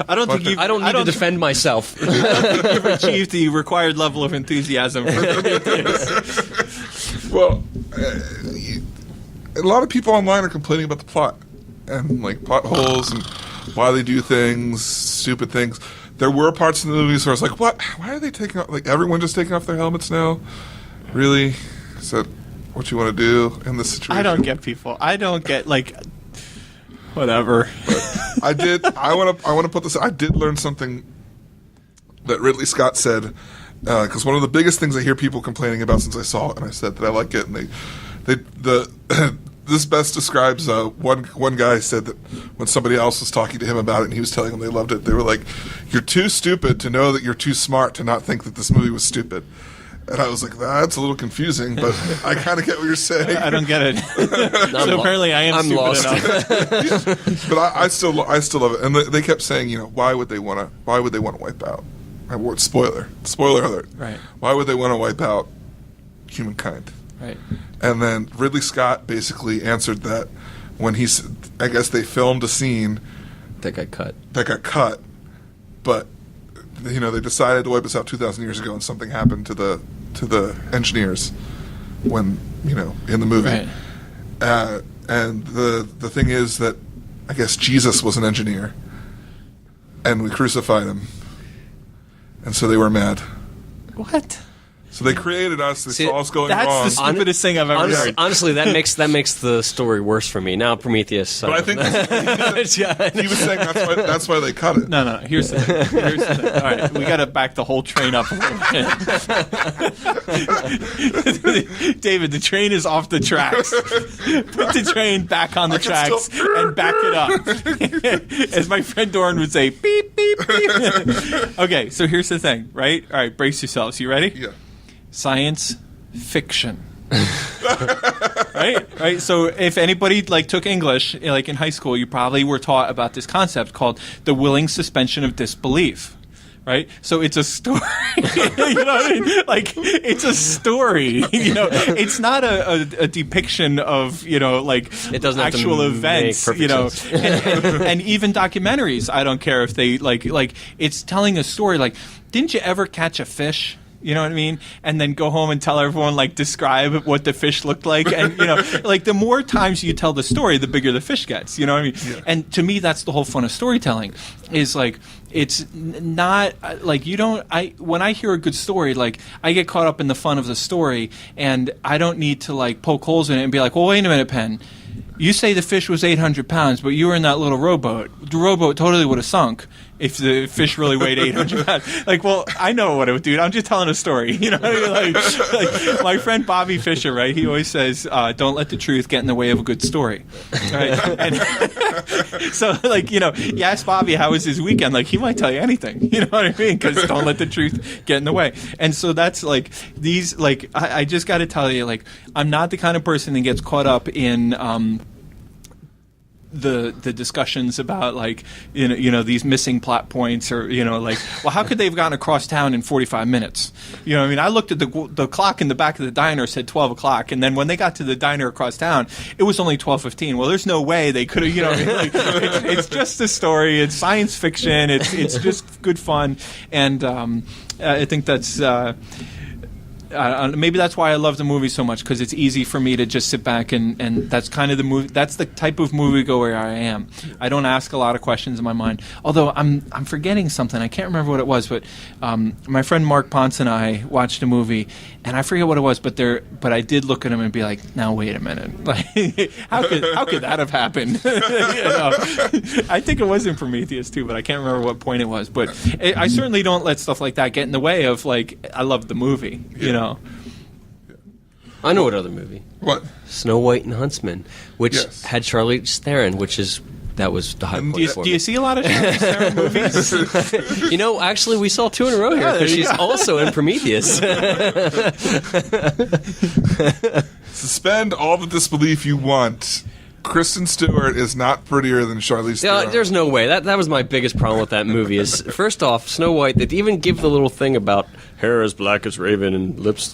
Speaker 4: I don't think
Speaker 3: I don't need to defend myself.
Speaker 4: you've achieved the required level of enthusiasm for Prometheus.
Speaker 2: Well, a lot of people online are complaining about the plot and like plot holes and why they do things, stupid things. There were parts in the movies where I was like, "What? Why are they taking off? Like everyone just taking off their helmets now? Really? Is that what you want to do in this situation?"
Speaker 4: I don't get people. I don't get like whatever.
Speaker 2: I want to put this. I did learn something that Ridley Scott said, because one of the biggest things I hear people complaining about since I saw it, and I said that I like it, and this best describes one guy said that when somebody else was talking to him about it and he was telling them they loved it, they were like, "You're too stupid to know that you're too smart to not think that this movie was stupid." And I was like, that's a little confusing, but I kind of get what you're saying.
Speaker 4: I don't get it. So apparently I am stupid
Speaker 3: lost.
Speaker 4: enough.
Speaker 2: But I still love it. And they kept saying, why would they want to wipe out? Spoiler alert.
Speaker 4: Right.
Speaker 2: Why would they want to wipe out humankind?
Speaker 4: Right.
Speaker 2: And then Ridley Scott basically answered that when I guess they filmed a scene
Speaker 3: That got cut.
Speaker 2: but they decided to wipe us out 2,000 years ago, and something happened to the engineers when in the movie.
Speaker 4: Right.
Speaker 2: And the thing is that I guess Jesus was an engineer, and we crucified him, and so they were mad.
Speaker 4: What?
Speaker 2: So they created us. They saw us going
Speaker 4: that's
Speaker 2: wrong.
Speaker 4: the stupidest thing I've ever heard.
Speaker 3: Honestly, that makes the story worse for me. Now Prometheus.
Speaker 2: But I think he was saying that's why they cut it.
Speaker 4: No. Here's the thing. All right, we got to back the whole train up a little bit. David, the train is off the tracks. Put the train back on the tracks and back it up. As my friend Doran would say, beep, beep, beep. Okay, so here's the thing, right? All right, brace yourselves. You ready?
Speaker 2: Yeah.
Speaker 4: Science fiction. right. So if anybody took English in high school, you probably were taught about this concept called the willing suspension of disbelief. Right, so it's a story. You know what I mean? It's a story. It's not a depiction of it
Speaker 3: doesn't have
Speaker 4: actual
Speaker 3: to
Speaker 4: events.
Speaker 3: make perfect sense.
Speaker 4: And even documentaries. I don't care if they it's telling a story. Didn't you ever catch a fish? You know what I mean? And then go home and tell everyone, describe what the fish looked like. And, the more times you tell the story, the bigger the fish gets. You know what I mean? Yeah. And to me, that's the whole fun of storytelling is it's not when I hear a good story, I get caught up in the fun of the story and I don't need to poke holes in it and be like, well, wait a minute, Penn. You say the fish was 800 pounds, but you were in that little rowboat. The rowboat totally would have sunk if the fish really weighed 800 pounds. Well, I know what it would do. I'm just telling a story. You know what I mean? My friend Bobby Fischer, right? He always says, don't let the truth get in the way of a good story. Right? And so, you ask Bobby how was his weekend, he might tell you anything. You know what I mean? Because don't let the truth get in the way. And so that's these, I just got to tell you, I'm not the kind of person that gets caught up in the discussions about these missing plot points or well, how could they have gotten across town in 45 minutes? You know what I mean? I looked at the clock in the back of the diner, said 12 o'clock, and then when they got to the diner across town, it was only 12:15. Well, there's no way they could have. You know what I mean? It's just a story. It's science fiction. It's just good fun, and I think that's. Maybe that's why I love the movie so much, because it's easy for me to just sit back and that's kind of the movie. That's the type of moviegoer I am. I don't ask a lot of questions in my mind. Although I'm forgetting something. I can't remember what it was, but my friend Mark Ponce and I watched a movie, and I forget what it was. But I did look at him and be like, "Now wait a minute. How could that have happened?" I think it was in Prometheus too, but I can't remember what point it was. But I certainly don't let stuff like that get in the way of I love the movie. You know.
Speaker 3: I know what other movie.
Speaker 2: What?
Speaker 3: Snow White and Huntsman, which had Charlize Theron, that was the high point for me.
Speaker 4: Do you see a lot of Charlize Theron movies?
Speaker 3: Actually, we saw two in a row here because she's also in Prometheus.
Speaker 2: Suspend all the disbelief you want. Kristen Stewart is not prettier than Charlize Theron.
Speaker 3: There's no way. That was my biggest problem with that movie. Is first off, Snow White. They even give the little thing about hair as black as raven and lips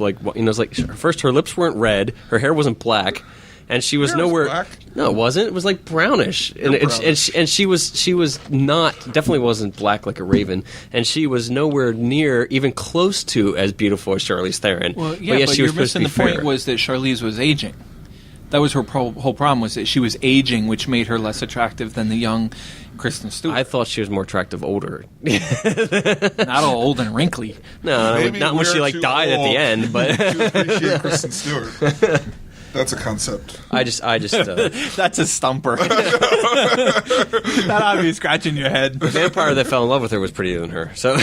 Speaker 3: first her lips weren't red, her hair wasn't black, and she was
Speaker 2: Hair was
Speaker 3: nowhere.
Speaker 2: black.
Speaker 3: No, it wasn't. It was like brownish, and she was not, definitely wasn't black like a raven, and she was nowhere near even close to as beautiful as Charlize Theron.
Speaker 4: Well, yeah, but
Speaker 3: she
Speaker 4: you're
Speaker 3: was supposed to
Speaker 4: missing
Speaker 3: be
Speaker 4: the point
Speaker 3: fair.
Speaker 4: was that Charlize was aging. That was her whole problem, was that she was aging, which made her less attractive than the young Kristen Stewart.
Speaker 3: I thought she was more attractive older.
Speaker 4: Not all old and wrinkly.
Speaker 3: No,
Speaker 2: Maybe
Speaker 3: not when she
Speaker 2: we're
Speaker 3: like
Speaker 2: too
Speaker 3: died at
Speaker 2: old
Speaker 3: the end, but
Speaker 2: to appreciate Kristen Stewart. That's a concept.
Speaker 3: I just
Speaker 4: That's a stumper. That ought to be scratching your head.
Speaker 3: the vampire that fell in love with her was prettier than her. So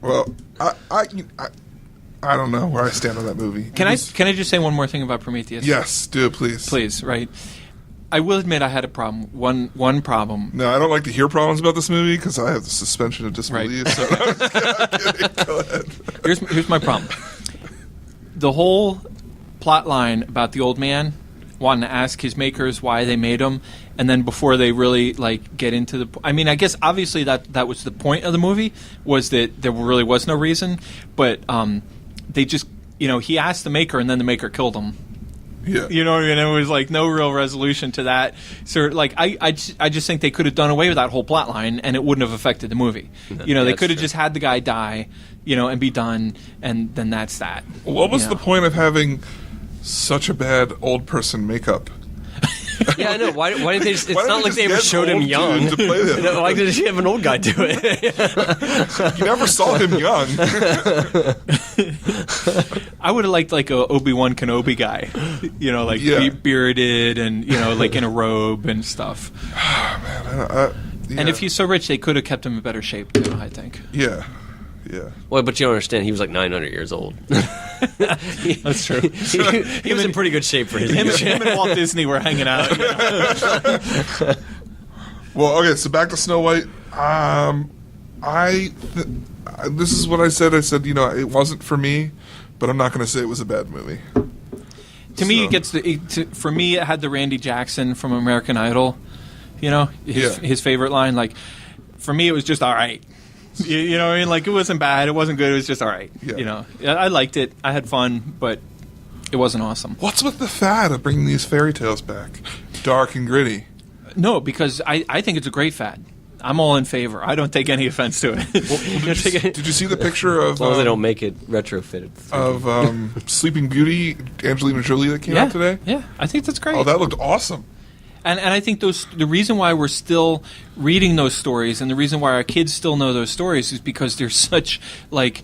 Speaker 2: Well, I don't know where I stand on that movie.
Speaker 4: Can I just say one more thing about Prometheus?
Speaker 2: Yes, do please.
Speaker 4: Please, right? I will admit I had a problem. One problem.
Speaker 2: No, I don't like to hear problems about this movie because I have the suspension of disbelief.
Speaker 4: Right.
Speaker 2: So go ahead.
Speaker 4: Here's my problem. The whole plot line about the old man wanting to ask his makers why they made him, and then before they really like get into the, I mean, I guess obviously that was the point of the movie, was that there really was no reason, but they just, he asked the maker and then the maker killed him.
Speaker 2: Yeah.
Speaker 4: You know what I mean? It was like no real resolution to that. So like I just think they could have done away with that whole plot line and it wouldn't have affected the movie. They could have just had the guy die, and be done, and then that's that.
Speaker 2: What was the point of having such a bad old person makeup?
Speaker 3: yeah, I know. Why didn't they? It's
Speaker 2: Why
Speaker 3: not
Speaker 2: don't
Speaker 3: like
Speaker 2: they
Speaker 3: they ever
Speaker 2: just get
Speaker 3: showed
Speaker 2: an
Speaker 3: him
Speaker 2: old
Speaker 3: young.
Speaker 2: dude to play them?
Speaker 3: Why did she have an old guy do it?
Speaker 2: You never saw him young.
Speaker 4: I would have liked like a Obi-Wan Kenobi guy, bearded and like in a robe and stuff.
Speaker 2: Yeah.
Speaker 4: And if he's so rich, they could have kept him in better shape too, I think.
Speaker 2: Yeah.
Speaker 3: Well, but you don't understand. He was like 900 years old.
Speaker 4: That's true.
Speaker 3: He was in pretty good shape for his age.
Speaker 4: Him and Walt Disney were hanging out.
Speaker 2: Well, okay, so back to Snow White. This is what I said. I said, it wasn't for me, but I'm not going to say it was a bad movie.
Speaker 4: To me, it gets for me, it had the Randy Jackson from American Idol. His favorite line. Like, for me, it was just all right. You know what I mean? Like, it wasn't bad. It wasn't good. It was just all right.
Speaker 2: Yeah.
Speaker 4: I liked it. I had fun, but it wasn't awesome.
Speaker 2: What's with the fad of bringing these fairy tales back? Dark and gritty.
Speaker 4: No, because I think it's a great fad. I'm all in favor. I don't take any offense to it.
Speaker 2: Did you see the picture of...
Speaker 3: As long as they don't make it retrofitted.
Speaker 2: Of Sleeping Beauty, Angelina Jolie, that came out today?
Speaker 4: Yeah, I think that's great.
Speaker 2: Oh, that looked awesome.
Speaker 4: And I think the reason why we're still reading those stories and the reason why our kids still know those stories is because they're such, like,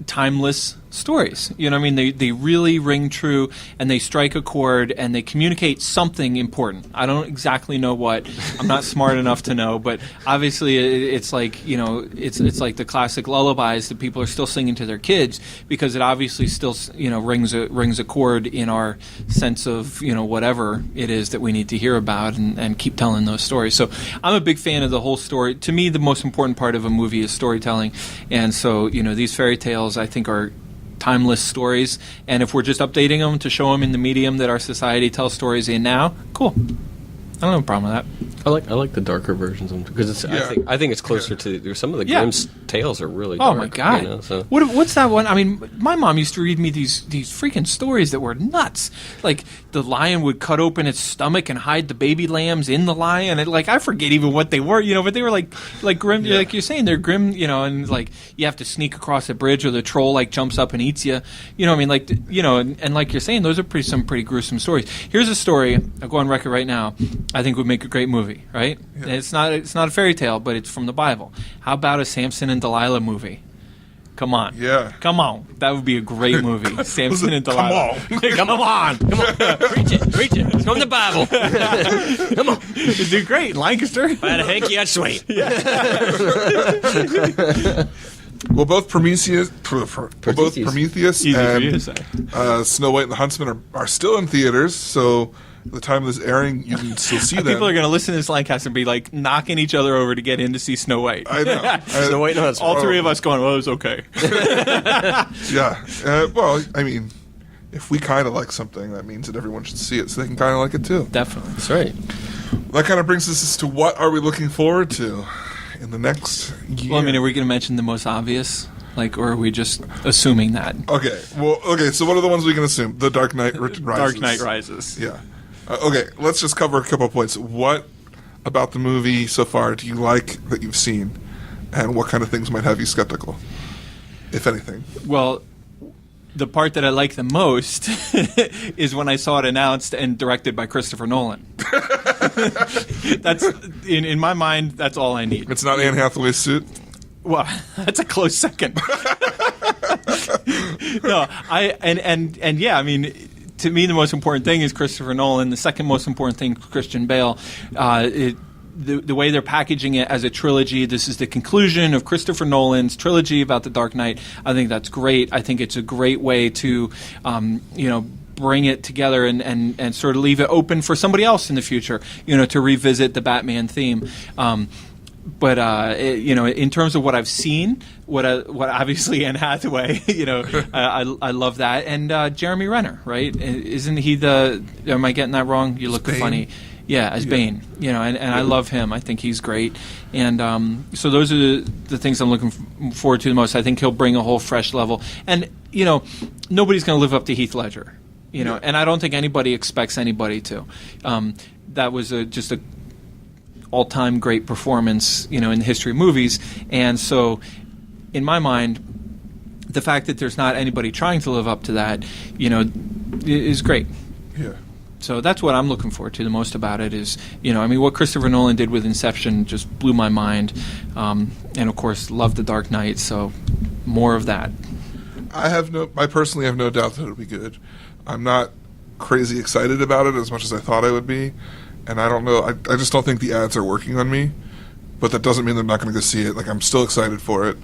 Speaker 4: timeless stories. You know what I mean? They really ring true, and they strike a chord, and they communicate something important. I don't exactly know what. I'm not smart enough to know, but obviously it's like, it's like the classic lullabies that people are still singing to their kids because it obviously still, rings a chord in our sense of, whatever it is that we need to hear about and keep telling those stories. So I'm a big fan of the whole story. To me, the most important part of a movie is storytelling. And so, these fairy tales, I think, are timeless stories, and if we're just updating them to show them in the medium that our society tells stories in now, cool. I don't have a problem with that.
Speaker 3: I like the darker versions of them because I think it's closer to some of the Grimm's tales are really
Speaker 4: oh
Speaker 3: dark.
Speaker 4: my god!
Speaker 3: So.
Speaker 4: What's that one? I mean, my mom used to read me these freaking stories that were nuts. Like the lion would cut open its stomach and hide the baby lambs in the lion. And I forget even what they were, but they were like grim. Yeah. Like you're saying, they're grim, and like you have to sneak across a bridge or the troll jumps up and eats you. You know what I mean? And like you're saying, those are some pretty gruesome stories. Here's a story. I'll go on record right now. I think would make a great movie, right? Yeah. It's not a fairy tale, but it's from the Bible. How about a Samson and Delilah movie? Come on.
Speaker 2: Yeah.
Speaker 4: Come on. That would be a great movie. Samson and Delilah.
Speaker 3: Come on. Preach it. It's from the Bible. Come on.
Speaker 4: It'd do great. Lancaster.
Speaker 3: If I had a hanky, I'd swing.
Speaker 2: Well, both Prometheus and Snow White and the Huntsman are still in theaters, so at the time of this airing, you can still see them.
Speaker 4: People are going to listen to this Lancast and be knocking each other over to get in to see Snow White.
Speaker 2: I know.
Speaker 3: Snow White and Huntsman.
Speaker 4: All three of us going, well, it was okay.
Speaker 2: Yeah. Well, I mean, if we kind of like something, that means that everyone should see it, so they can kind of like it too.
Speaker 4: Definitely.
Speaker 3: That's right.
Speaker 2: That kind of brings us to what are we looking forward to in the next year?
Speaker 4: Well, I mean, are we going to mention the most obvious? Like, or are we just assuming that?
Speaker 2: Okay. Well, okay. So what are the ones we can assume? The Dark Knight Rises.
Speaker 4: Dark Knight Rises.
Speaker 2: Yeah. Okay. Let's just cover a couple of points. What about the movie so far do you like that you've seen, and what kind of things might have you skeptical, if anything?
Speaker 4: Well, the part that I like the most is when I saw it announced and directed by Christopher Nolan. That's in my mind. That's all I need.
Speaker 2: It's not Anne Hathaway's suit.
Speaker 4: Well, that's a close second. No, yeah. I mean, to me, the most important thing is Christopher Nolan. The second most important thing, Christian Bale. The way they're packaging it as a trilogy, this is the conclusion of Christopher Nolan's trilogy about the Dark Knight. I think that's great. I think it's a great way to, bring it together and sort of leave it open for somebody else in the future, to revisit the Batman theme. But in terms of what I've seen, what obviously Anne Hathaway, I love that, and Jeremy Renner, right? Isn't he am I getting that wrong? You look funny. Yeah, as Bane, and I love him. I think he's great, and so those are the things I'm looking forward to the most. I think he'll bring a whole fresh level, and nobody's going to live up to Heath Ledger, and I don't think anybody expects anybody to. That was just a all-time great performance, in the history of movies, and so in my mind, the fact that there's not anybody trying to live up to that, is great.
Speaker 2: Yeah.
Speaker 4: So that's what I'm looking forward to the most about it is, what Christopher Nolan did with Inception just blew my mind. And, of course, love The Dark Knight, so more of that.
Speaker 2: I personally have no doubt that it'll be good. I'm not crazy excited about it as much as I thought I would be. And I don't know, I just don't think the ads are working on me. But that doesn't mean I'm not going to go see it. Like, I'm still excited for it,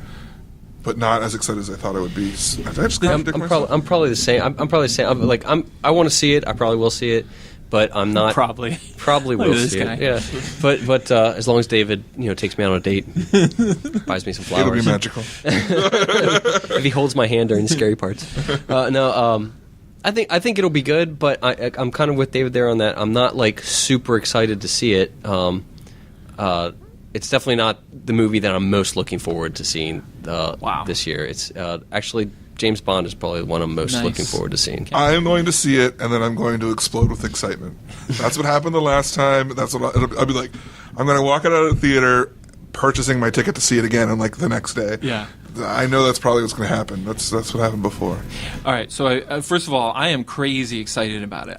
Speaker 2: but not as excited as I thought I would be.
Speaker 3: I'm probably the same. I'm probably the same. I want to see it. I probably will see it, but I'm not.
Speaker 4: Probably
Speaker 3: will see it. Yeah. But as long as David, takes me out on a date, buys me some flowers.
Speaker 2: It'll be magical.
Speaker 3: If he holds my hand during the scary parts. I think it'll be good, but I'm kind of with David there on that. I'm not super excited to see it. It's definitely not the movie that I'm most looking forward to seeing this year. It's actually James Bond is probably the one I'm most looking forward to seeing.
Speaker 2: I'm going to see it, and then I'm going to explode with excitement. That's what happened the last time. That's what I'll be like. I'm going to walk out of the theater purchasing my ticket to see it again, and the next day.
Speaker 4: Yeah.
Speaker 2: I know that's probably what's going to happen. That's what happened before.
Speaker 4: All right. So first of all, I am crazy excited about it.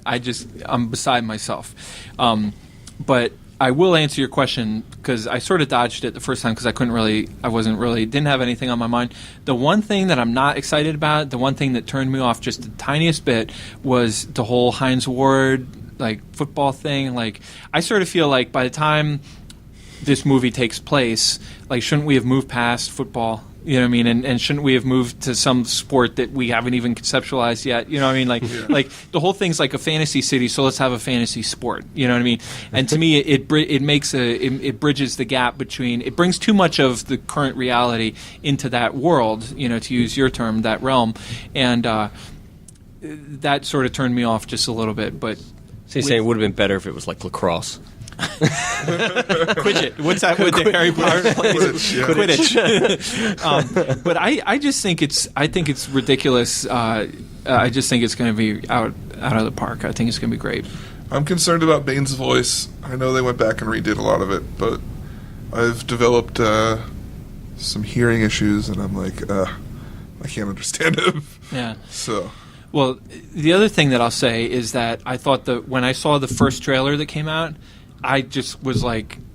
Speaker 4: I'm beside myself. But I will answer your question because I sort of dodged it the first time because didn't have anything on my mind. The one thing that I'm not excited about, the one thing that turned me off just the tiniest bit was the whole Hines Ward football thing. I sort of feel like by the time this movie takes place, shouldn't we have moved past football? You know what I mean? And shouldn't we have moved to some sport that we haven't even conceptualized yet? You know what I mean? The whole thing's like a fantasy city, so let's have a fantasy sport. You know what I mean? And to me, it bridges the gap between, it brings too much of the current reality into that world, to use your term, that realm. And that sort of turned me off just a little bit. But
Speaker 3: so you're saying it would have been better if it was like lacrosse?
Speaker 4: Quidditch. What's that with the Harry Potter plays? Quidditch. But I just think it's ridiculous. I just think it's going to be out of the park. I think it's going to be great.
Speaker 2: I'm concerned about Bane's voice. I know they went back and redid a lot of it, but I've developed some hearing issues, and I'm like, I can't understand him.
Speaker 4: Yeah.
Speaker 2: So.
Speaker 4: Well, the other thing that I'll say is that I thought that when I saw the first trailer that came out, I just was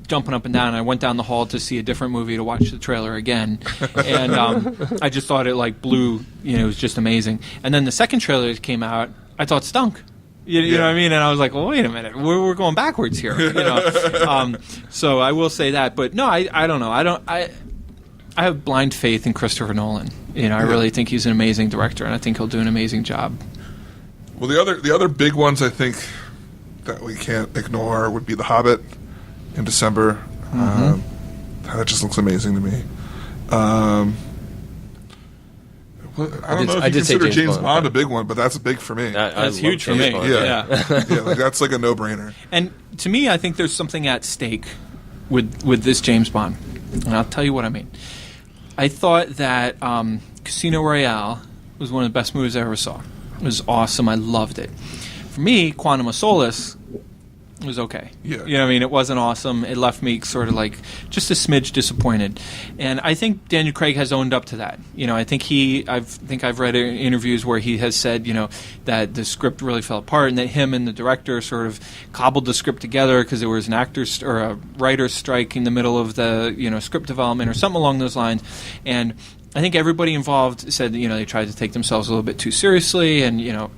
Speaker 4: jumping up and down. I went down the hall to see a different movie to watch the trailer again, and I just thought it blew. It was just amazing. And then the second trailer that came out, I thought stunk. You know what I mean? And I was like, well, wait a minute, we're going backwards here. So I will say that, but no, I don't know. I have blind faith in Christopher Nolan. I really think he's an amazing director, and I think he'll do an amazing job.
Speaker 2: Well, the other big ones I think that we can't ignore would be The Hobbit in December.
Speaker 4: Mm-hmm.
Speaker 2: That just looks amazing to me. I don't know if you consider James Bond a big one, but that's big for me.
Speaker 4: That's huge for me.
Speaker 2: Yeah. That's like a no-brainer.
Speaker 4: And to me, I think there's something at stake with this James Bond, and I'll tell you what I mean. I thought that Casino Royale was one of the best movies I ever saw. It was awesome. I loved it. For me, Quantum of Solace was okay.
Speaker 2: Yeah.
Speaker 4: You know what I mean? It wasn't awesome. It left me sort of like just a smidge disappointed. And I think Daniel Craig has owned up to that. You know, I think I've read interviews where he has said, you know, that the script really fell apart and that him and the director sort of cobbled the script together because there was an actor's or a writer's strike in the middle of the, you know, script development or something along those lines. And I think everybody involved said that, you know, they tried to take themselves a little bit too seriously and, you know,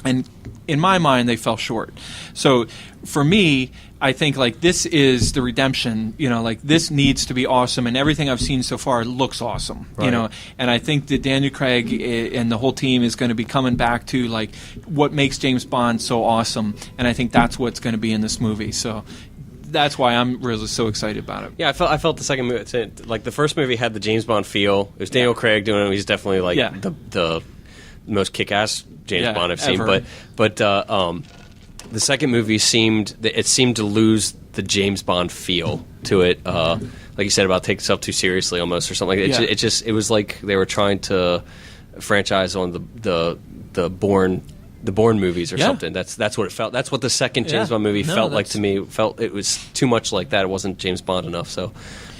Speaker 4: and in my mind, they fell short. So for me, I think like this is the redemption. You know, like this needs to be awesome, and everything I've seen so far looks awesome. Right. You know, and I think that Daniel Craig and the whole team is going to be coming back to like what makes James Bond so awesome, and I think that's what's going to be in this movie. So that's why I'm really so excited about it.
Speaker 3: Yeah, I felt the second movie, like the first movie had the James Bond feel. It was Daniel Craig doing it. He's definitely like the most kick-ass James Bond I've seen,
Speaker 4: ever.
Speaker 3: but the second movie seemed to lose the James Bond feel to it. Like you said about taking itself too seriously, almost or something. Like that. It was like they were trying to franchise on the Bourne movies or something. That's what it felt. That's what the second James Bond movie felt like to me. It was too much like that. It wasn't James Bond enough. So.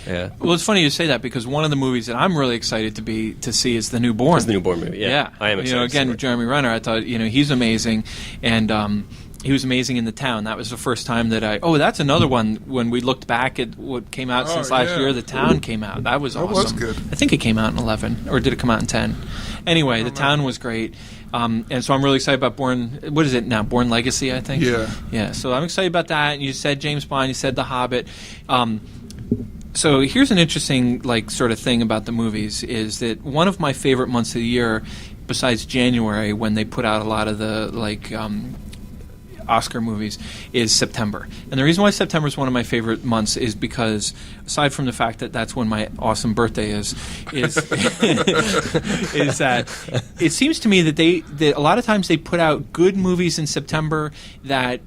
Speaker 3: Yeah.
Speaker 4: Well, it's funny you say that because one of the movies that I'm really excited to see is the new Bourne.
Speaker 3: It's the new Bourne movie. Yeah. I am excited.
Speaker 4: You know, again, with Jeremy Renner, I thought he's amazing, and he was amazing in The Town. That was the first time that that's another one when we looked back at what came out since last year. The Town came out. That was awesome.
Speaker 2: That was good.
Speaker 4: I think it came out in 11, or did it come out in 10? Anyway, The Town was great. And so I'm really excited about Bourne. What is it now? Bourne Legacy, I think. Yeah. So I'm excited about that. And you said James Bond. You said The Hobbit. So here's an interesting sort of thing about the movies is that one of my favorite months of the year, besides January when they put out a lot of the Oscar movies, is September. And the reason why September is one of my favorite months is because, aside from the fact that that's when my awesome birthday is that it seems to me that that a lot of times they put out good movies in September that,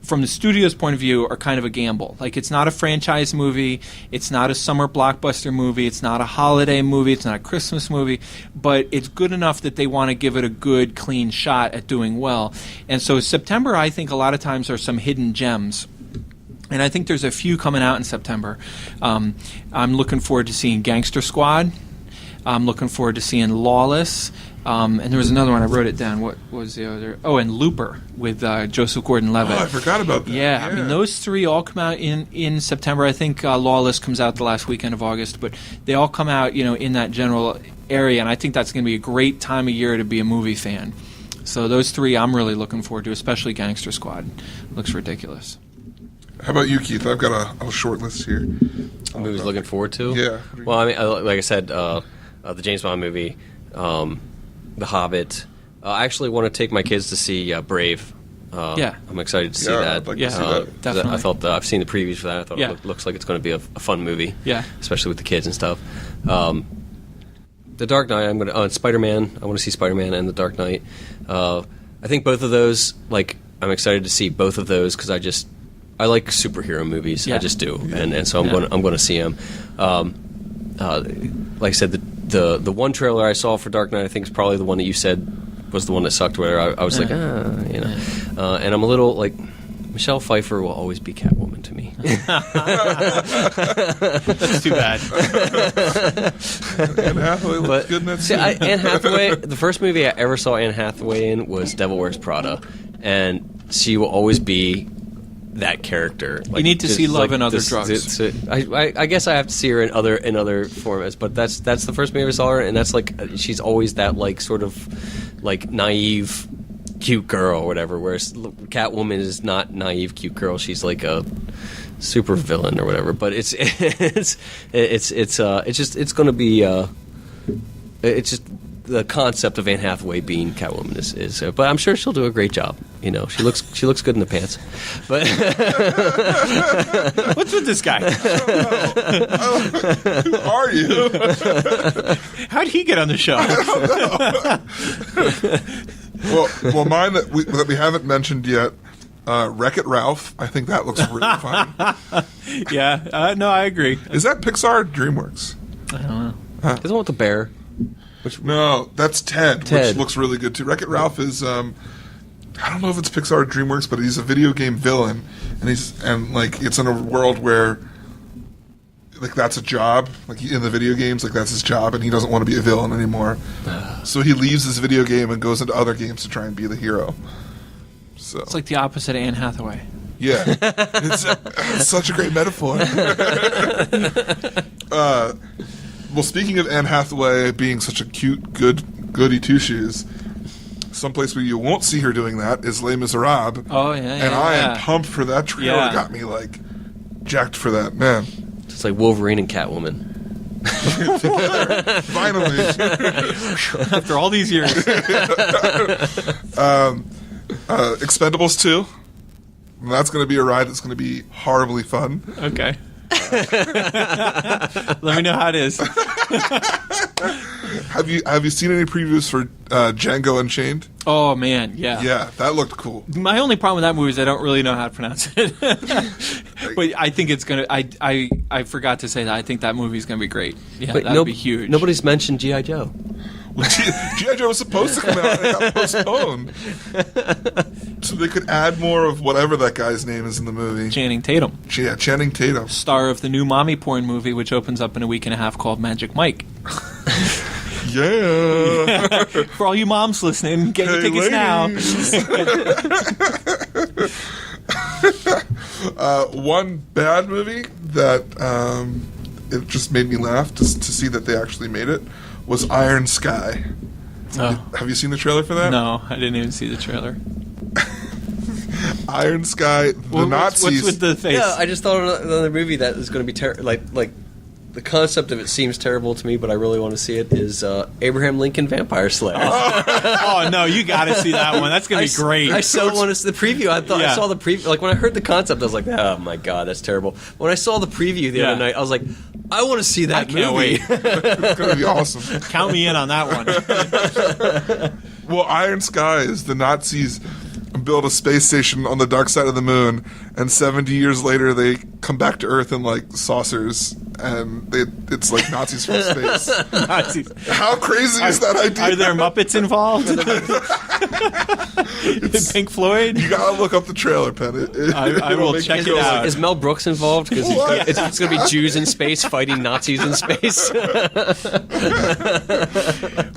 Speaker 4: from the studio's point of view, are kind of a gamble. Like, it's not a franchise movie, it's not a summer blockbuster movie, it's not a holiday movie, it's not a Christmas movie, but it's good enough that they want to give it a good, clean shot at doing well. And so September, I think, a lot of times are some hidden gems. And I think there's a few coming out in September. I'm looking forward to seeing Gangster Squad. I'm looking forward to seeing Lawless. And there was another one. I wrote it down. What was the other? Oh, and Looper with Joseph Gordon-Levitt.
Speaker 2: Oh, I forgot about that.
Speaker 4: Yeah, I mean, those three all come out in September. I think Lawless comes out the last weekend of August, but they all come out, in that general area, and I think that's going to be a great time of year to be a movie fan. So those three I'm really looking forward to, especially Gangster Squad. Looks ridiculous.
Speaker 2: How about you, Keith? I've got a short list here.
Speaker 3: Movies looking forward to?
Speaker 2: Yeah.
Speaker 3: Well, I mean, like I said, the James Bond movie, The Hobbit. I actually want to take my kids to see Brave. I'm excited to see that.
Speaker 2: I'd like to see that.
Speaker 4: Definitely.
Speaker 3: I thought I've seen the previews for that. I thought it looks like it's going to be a fun movie.
Speaker 4: Yeah.
Speaker 3: Especially with the kids and stuff. The Dark Knight. And Spider-Man. I want to see Spider-Man and The Dark Knight. I think both of those. I'm excited to see both of those because I like superhero movies.
Speaker 4: Yeah.
Speaker 3: I just do, and so I'm going to see them. Like I said, the one trailer I saw for Dark Knight, I think is probably the one that you said was the one that sucked. Where I was like, and I'm a little like, Michelle Pfeiffer will always be Catwoman to me.
Speaker 4: That's too bad.
Speaker 2: Anne Hathaway looks good in that scene.
Speaker 3: Anne Hathaway, the first movie I ever saw Anne Hathaway in was Devil Wears Prada, and she will always be that character.
Speaker 4: You need to see Love and Other Drugs.
Speaker 3: I guess I have to see her in other formats, but that's the first movie I saw her, and that's she's always that sort of naive, cute girl or whatever. Whereas Catwoman is not naive, cute girl. She's like a super villain or whatever. But it's going to be it's just. The concept of Anne Hathaway being Catwoman is but I'm sure she'll do a great job. She looks good in the pants. But
Speaker 4: what's with this guy?
Speaker 2: Who are you?
Speaker 4: How did he get on the show?
Speaker 2: I don't know. Well, mine that we haven't mentioned yet. Wreck-It Ralph. I think that looks really fun.
Speaker 4: Yeah. No, I agree.
Speaker 2: Is that Pixar or DreamWorks?
Speaker 4: I don't know.
Speaker 3: Isn't it with the bear?
Speaker 2: No, that's Ted,
Speaker 3: Ted.
Speaker 2: which looks really good too. Wreck-It Ralph is I don't know if it's Pixar or DreamWorks, but he's a video game villain, and it's in a world where like that's a job, like in the video games, like that's his job, and he doesn't want to be a villain anymore. So he leaves his video game and goes into other games to try and be the hero. So
Speaker 5: It's like the opposite of Anne Hathaway.
Speaker 2: yeah, it's such a great metaphor. Well, speaking of Anne Hathaway being such a cute, goody two-shoes, someplace where you won't see her doing that is Les Miserables.
Speaker 5: Oh, yeah.
Speaker 2: And I am pumped for that trailer.
Speaker 5: Yeah.
Speaker 2: Got me, like, jacked for that. Man,
Speaker 3: It's like Wolverine and Catwoman.
Speaker 2: finally.
Speaker 5: After all these years.
Speaker 2: Expendables 2. And that's going to be a ride that's going to be horribly fun.
Speaker 5: Okay. Let me know how it is.
Speaker 2: Have you seen any previews for Django Unchained?
Speaker 5: Oh, man, yeah.
Speaker 2: Yeah, that looked cool.
Speaker 5: My only problem with that movie is I don't really know how to pronounce it. But I think it's going to... I forgot to say that. I think that movie's going to be great. Yeah,
Speaker 3: But
Speaker 5: that'd be huge.
Speaker 3: Nobody's mentioned G.I. Joe.
Speaker 2: Well, G.I. Joe was supposed to come out and it got postponed. So they could add more of whatever that guy's name is in the movie.
Speaker 5: Channing Tatum,
Speaker 2: Yeah, Channing Tatum.
Speaker 5: star of the new mommy porn movie, which opens up in a week and a half called Magic Mike.
Speaker 2: Yeah.
Speaker 5: For all you moms listening, get your
Speaker 2: Hey,
Speaker 5: tickets now.
Speaker 2: One bad movie that it just made me laugh to see that they actually made it was Iron Sky.
Speaker 5: Oh,
Speaker 2: Have you seen the trailer for that?
Speaker 5: no, I didn't even see the trailer.
Speaker 2: Iron Sky, the Nazis.
Speaker 5: What's with the face?
Speaker 3: Yeah, I just thought of another movie that is going to be like the concept of it seems terrible to me, but I really want to see it. Is Abraham Lincoln Vampire Slayer?
Speaker 5: Oh no, you got to see that one. That's gonna be great.
Speaker 3: I so want to see the preview. I thought
Speaker 5: Yeah.
Speaker 3: I saw the preview. Like when I heard the concept, I was like, "Oh my god, that's terrible." When I saw the preview the
Speaker 5: Yeah.
Speaker 3: other night, I was like, "I want to see that
Speaker 5: I can't
Speaker 3: movie."
Speaker 5: wait.
Speaker 2: It's going to be awesome.
Speaker 5: Count me in on that one.
Speaker 2: Well, Iron Sky is the Nazis build a space station on the dark side of the moon, and 70 years later they come back to Earth in like saucers, and it's like Nazis from space.
Speaker 5: Nazis.
Speaker 2: How crazy is that idea?
Speaker 5: Are there Muppets involved? Pink Floyd?
Speaker 2: You gotta look up the trailer, Penn.
Speaker 5: I will
Speaker 2: it'll make
Speaker 5: check
Speaker 2: you
Speaker 5: it
Speaker 2: feel
Speaker 5: out.
Speaker 3: Is Mel Brooks involved? Because it's going to be Jews in space fighting Nazis in space.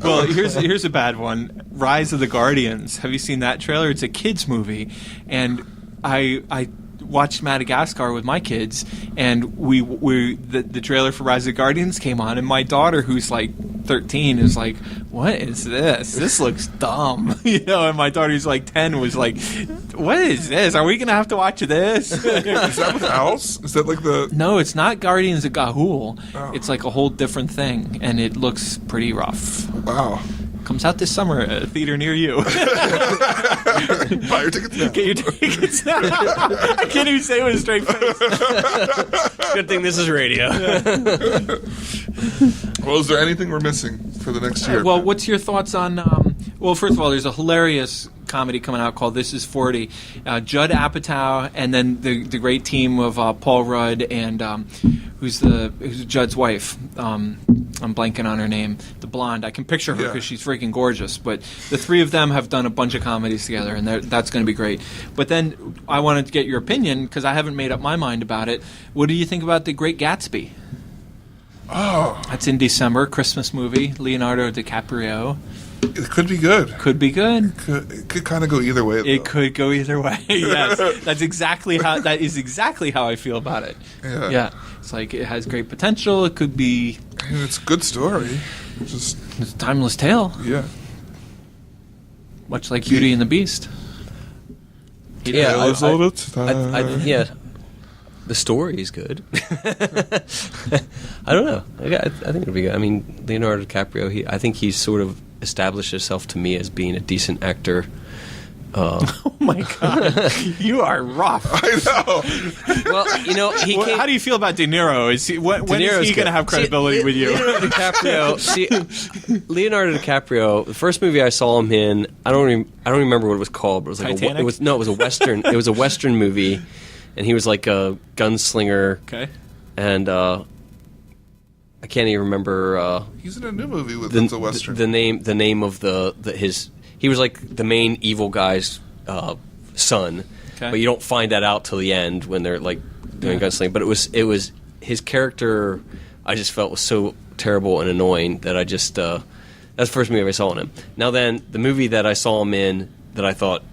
Speaker 5: Well, here's a bad one. Rise of the Guardians. Have you seen that trailer? It's a kids movie, and I watched Madagascar with my kids, and the trailer for Rise of the Guardians came on, and my daughter, who's like 13, is like, "What is this? This looks dumb," And my daughter, who's like 10, was like, "What is this? Are we gonna have to watch this?"
Speaker 2: Is that with owls? Is that like the...
Speaker 5: No, it's not Guardians of Gahul.
Speaker 2: Oh.
Speaker 5: It's like a whole different thing, and it looks pretty rough.
Speaker 2: Wow.
Speaker 5: Comes out this summer at a theater near you.
Speaker 2: Buy your tickets now.
Speaker 5: Get your tickets now. I can't even say it with a straight face.
Speaker 3: Good thing this is radio.
Speaker 2: Well, is there anything we're missing for the next year?
Speaker 5: Well, what's your thoughts on... well, first of all, there's a hilarious comedy coming out called This Is 40. Judd Apatow, and then the great team of Paul Rudd and who's Judd's wife. I'm blanking on her name. The blonde. I can picture her
Speaker 2: Yeah.
Speaker 5: because she's freaking gorgeous. But the three of them have done a bunch of comedies together, and that's going to be great. But then I wanted to get your opinion because I haven't made up my mind about it. What do you think about The Great Gatsby?
Speaker 2: Oh,
Speaker 5: That's in December. Christmas movie. Leonardo DiCaprio.
Speaker 2: it could be good.
Speaker 5: Could be good.
Speaker 2: It could kind of go either way.
Speaker 5: It
Speaker 2: though.
Speaker 5: could go either way. Yes, that is exactly how I feel about it.
Speaker 2: Yeah.
Speaker 5: It's like it has great potential. It could be
Speaker 2: I mean, it's a good story. Just
Speaker 5: it's a timeless tale,
Speaker 2: yeah.
Speaker 5: much like Beauty and the Beast.
Speaker 3: Yeah,
Speaker 2: Tales all the time.
Speaker 3: yeah. The story is good. I don't know. I think it'll be good. I mean, Leonardo DiCaprio. I think he's sort of established himself to me as being a decent actor.
Speaker 5: Oh my God, you are rough.
Speaker 2: I know.
Speaker 3: Well, he came.
Speaker 5: How do you feel about De Niro? Is he, when is
Speaker 3: Niro's
Speaker 5: he going to
Speaker 3: good.
Speaker 5: have credibility with you?
Speaker 3: Leonardo DiCaprio. Leonardo DiCaprio. The first movie I saw him in, I don't remember what it was called, but it was like
Speaker 5: Titanic?
Speaker 3: it was a western. It was a western movie, and he was like a gunslinger.
Speaker 5: Okay.
Speaker 3: And I can't even remember.
Speaker 2: He's in a new movie with it's a western.
Speaker 3: The name of he was like the main evil guy's son, but you don't find that out till the end when they're like doing gunsling. But it was his character. I just felt was so terrible and annoying that I just that's the first movie I saw him. Now then, the movie that I saw him in that I thought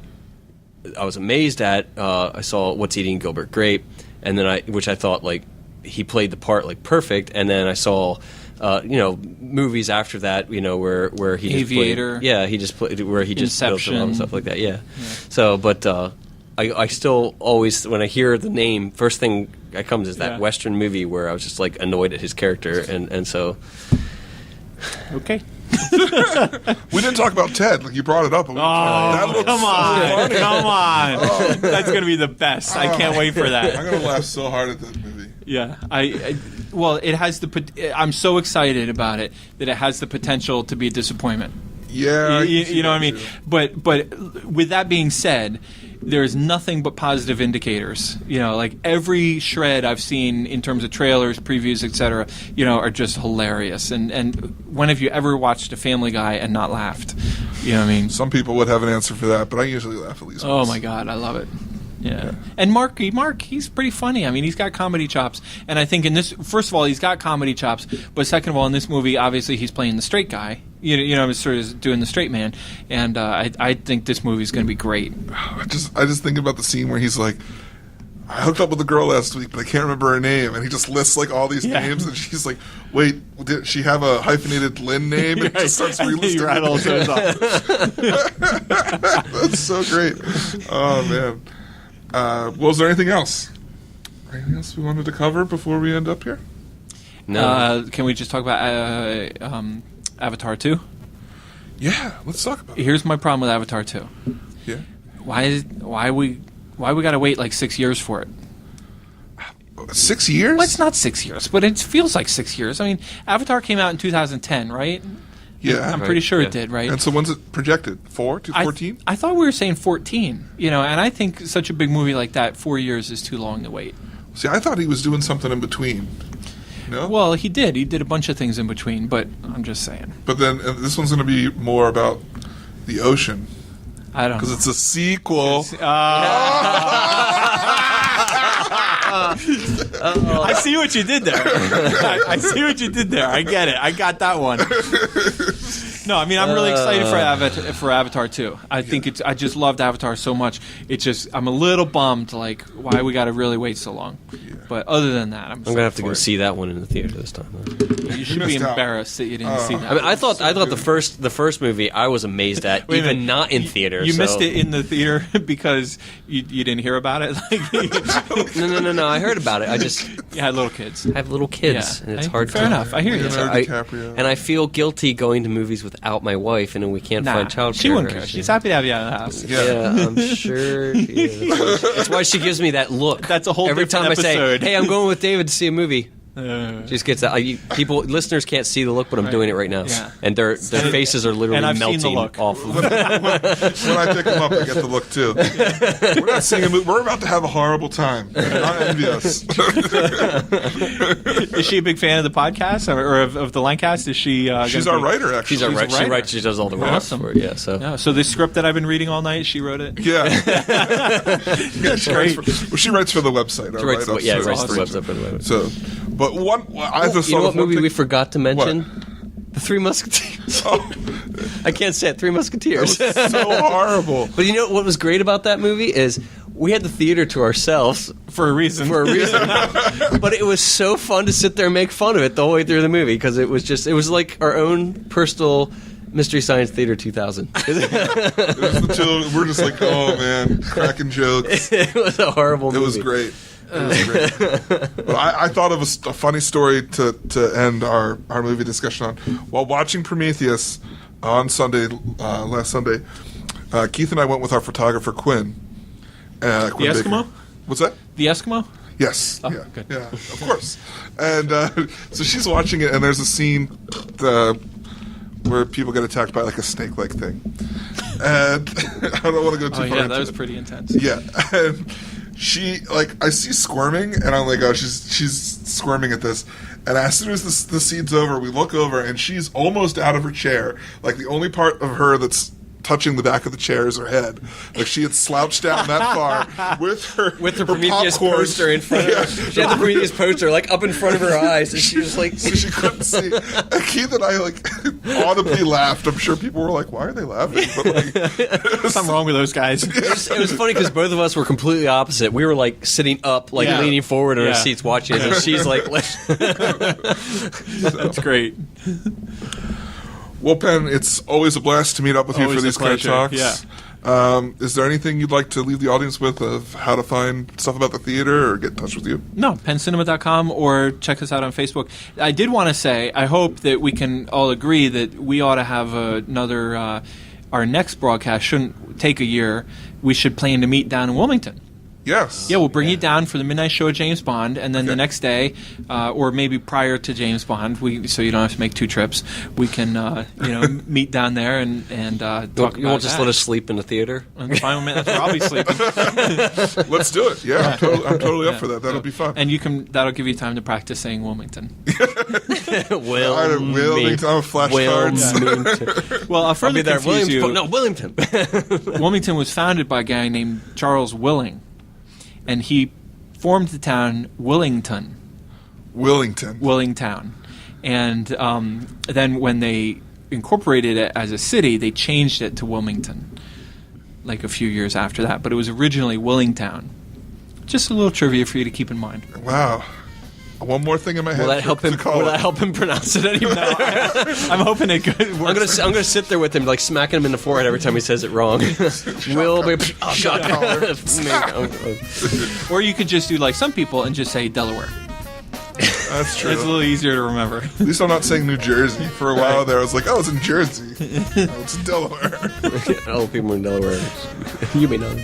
Speaker 3: I was amazed at, I saw What's Eating Gilbert Grape, and then which I thought like he played the part like perfect, and then I saw movies after that, where he
Speaker 5: Aviator,
Speaker 3: he just played where he just
Speaker 5: Inception,
Speaker 3: and stuff like that. Yeah. So, but I still always when I hear the name, first thing that comes is that Western movie where I was just like annoyed at his character, and so
Speaker 5: okay.
Speaker 2: We didn't talk about Ted. Like you brought it up. But
Speaker 5: come on! That's gonna be the best. I can't wait for that.
Speaker 2: I'm gonna laugh so hard at that movie.
Speaker 5: Yeah, well, it has I'm so excited about it that it has the potential to be a disappointment.
Speaker 2: Yeah,
Speaker 5: you know what I mean. But with that being said, there's nothing but positive indicators. Like every shred I've seen in terms of trailers, previews, etc., are just hilarious. And when have you ever watched a Family Guy and not laughed? You know what I mean?
Speaker 2: Some people would have an answer for that, but I usually laugh at least
Speaker 5: Oh
Speaker 2: once.
Speaker 5: my God, I love it. Yeah. And Mark, he's pretty funny. I mean, he's got comedy chops. And I think in this, first of all, he's got comedy chops. But second of all, in this movie, obviously, he's playing the straight guy. Sort of doing the straight man. And I think this movie is going to be great.
Speaker 2: I just think about the scene where he's like, I hooked up with a girl last week, but I can't remember her name. And he just lists like all these names, and she's like, wait, did she have a hyphenated Lynn name? And he just starts relisting.
Speaker 5: He rattles those off.
Speaker 2: That's so great. Oh, man. Was there anything else? Anything else we wanted to cover before we end up here?
Speaker 3: No.
Speaker 5: Can we just talk about Avatar 2?
Speaker 2: Yeah, let's talk about it.
Speaker 5: Here's my problem with Avatar 2.
Speaker 2: Yeah.
Speaker 5: Why we got to wait like 6 years for it?
Speaker 2: 6 years?
Speaker 5: Well, it's not 6 years, but it feels like 6 years. I mean, Avatar came out in 2010, right?
Speaker 2: Yeah.
Speaker 5: I'm pretty sure it did, right?
Speaker 2: And so when's it projected? 4 to 14?
Speaker 5: I thought we were saying 14, and I think such a big movie like that, 4 years is too long to wait.
Speaker 2: See, I thought he was doing something in between. No?
Speaker 5: Well, he did. He did a bunch of things in between, but I'm just saying.
Speaker 2: But then this one's going to be more about the ocean.
Speaker 5: I don't know.
Speaker 2: Because it's a sequel.
Speaker 5: I see what you did there. I see what you did there. I get it. I got that one. No, I mean I'm really excited for Avatar 2. I think I just loved Avatar so much. I'm a little bummed like why we got to really wait so long. Yeah. But other than that, I'm
Speaker 3: gonna have to go see that one in the theater this time.
Speaker 5: You should be embarrassed that you didn't see that.
Speaker 3: I mean, I thought the first movie I was amazed at, even not in theater.
Speaker 5: You missed it in the theater because you didn't hear about it.
Speaker 3: No. I heard about it.
Speaker 5: You had little kids.
Speaker 3: I have little kids, and it's hard.
Speaker 5: Fair enough. I hear you.
Speaker 2: DiCaprio.
Speaker 3: And I feel guilty going to movies without my wife, and we can't find childcare.
Speaker 5: She wouldn't care. She's happy to have you out of the house.
Speaker 2: Yeah,
Speaker 3: I'm sure she is. That's why she gives me that look.
Speaker 5: That's a whole
Speaker 3: every
Speaker 5: different
Speaker 3: time
Speaker 5: episode.
Speaker 3: I say, "Hey, I'm going with David to see a movie." Just gets that. Listeners can't see the look, but I'm doing it right now, and their faces are literally melting off of.
Speaker 2: When I pick them up, I get the look too. We're not seeing a movie. We're about to have a horrible time. Not envious.
Speaker 5: Is she a big fan of the podcast or of the Lancast? Is she?
Speaker 2: She's our writer, actually.
Speaker 3: She's our writer. She writes. She does all the writes for it. Yeah.
Speaker 5: So this script that I've been reading all night, she wrote it.
Speaker 2: Yeah.
Speaker 5: That's great.
Speaker 2: She writes for the website.
Speaker 3: She writes the website for the website.
Speaker 2: So. But I just
Speaker 3: you know what movie
Speaker 2: thing.
Speaker 3: we forgot to mention?
Speaker 2: What?
Speaker 3: The Three Musketeers. Oh. I can't say it. Three Musketeers.
Speaker 2: That was so horrible.
Speaker 3: But you know what was great about that movie is we had the theater to ourselves
Speaker 5: for a reason.
Speaker 3: But it was so fun to sit there and make fun of it the whole way through the movie because it was like our own personal Mystery Science Theater 2000.
Speaker 2: We're just like, oh man, cracking jokes.
Speaker 3: It was a horrible movie.
Speaker 2: It was great. But I thought of a funny story to end our movie discussion on. While watching Prometheus on Sunday, last Sunday, Keith and I went with our photographer Quinn.
Speaker 5: The Eskimo?
Speaker 2: Baker. What's that?
Speaker 5: The Eskimo?
Speaker 2: Yes.
Speaker 5: Oh,
Speaker 2: yeah.
Speaker 5: good.
Speaker 2: Yeah, of course. And so she's watching it, and there's a scene where people get attacked by like a snake-like thing. And I don't want to go too far into
Speaker 5: that was pretty intense.
Speaker 2: Yeah. And she, I see squirming, and I'm like, oh, she's squirming at this. And as soon as the scene's over, we look over, and she's almost out of her chair. Like, the only part of her that's touching the back of the chair is her head. Like, she had slouched down that far with her
Speaker 3: Prometheus
Speaker 2: popcorn.
Speaker 3: poster in front of her. She had the Prometheus poster like up in front of her eyes, and she was like,
Speaker 2: so she couldn't see. And Keith and I like audibly laughed. I'm sure people were like, "Why are they laughing?" But like,
Speaker 5: Something wrong with those guys.
Speaker 3: it was funny because both of us were completely opposite. We were like sitting up, like leaning forward in our seats watching it, and she's like,
Speaker 5: That's great.
Speaker 2: well, Penn, it's always a blast to meet up with you
Speaker 5: Always
Speaker 2: for these
Speaker 5: a
Speaker 2: kind of
Speaker 5: pleasure,
Speaker 2: talks.
Speaker 5: yeah.
Speaker 2: Is there anything you'd like to leave the audience with of how to find stuff about the theater or get in touch with you?
Speaker 5: No, penncinema.com or check us out on Facebook. I did want to say, I hope that we can all agree that we ought to have another, our next broadcast shouldn't take a year. We should plan to meet down in Wilmington.
Speaker 2: Yes.
Speaker 5: Yeah, we'll bring you down for the midnight show of James Bond, and then the next day, or maybe prior to James Bond, so you don't have to make 2 trips. We can, meet down there and talk about
Speaker 3: "You won't just
Speaker 5: that.
Speaker 3: let us sleep in the theater."
Speaker 5: And final minute, that's where I'll be sleeping.
Speaker 2: Let's do it. Yeah, I'm totally up for that. That'll be fun.
Speaker 5: And that'll give you time to practice saying Wilmington.
Speaker 2: Wilmington. I'm flashcards.
Speaker 5: Well, I'll further confuse you.
Speaker 3: Wilmington.
Speaker 5: Wilmington was founded by a guy named Charles Willing, and he formed the town Willington. Willingtown. And then when they incorporated it as a city, they changed it to Wilmington, like a few years after that. But it was originally Willingtown. Just a little trivia for you to keep in mind.
Speaker 2: Wow. One more thing in my head.
Speaker 3: Will that help him pronounce it any better?
Speaker 5: I'm hoping it works.
Speaker 3: I'm gonna sit there with him, like smacking him in the forehead every time he says it wrong. Will be shot caller.
Speaker 5: Or you could just do like some people and just say Delaware.
Speaker 2: That's true.
Speaker 5: It's a little easier to remember.
Speaker 2: At least I'm not saying New Jersey. For a while there, I was like, oh, it's in Jersey. No, it's in Delaware.
Speaker 3: All people in Delaware. You may know.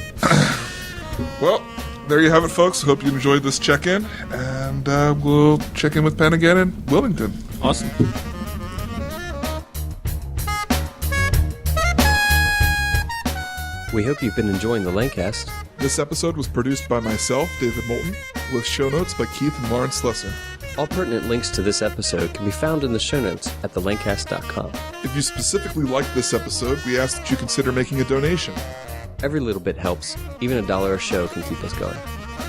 Speaker 2: Well, there you have it, folks. Hope you enjoyed this check-in, and we'll check in with Penn again in Wilmington.
Speaker 5: Awesome.
Speaker 3: We hope you've been enjoying the Lancast.
Speaker 2: This episode was produced by myself, David Moulton, with show notes by Keith and Lawrence Lesser.
Speaker 3: All pertinent links to this episode can be found in the show notes at thelancast.com.
Speaker 2: If you specifically liked this episode, we ask that you consider making a donation.
Speaker 3: Every little bit helps. Even $1 a show can keep us going.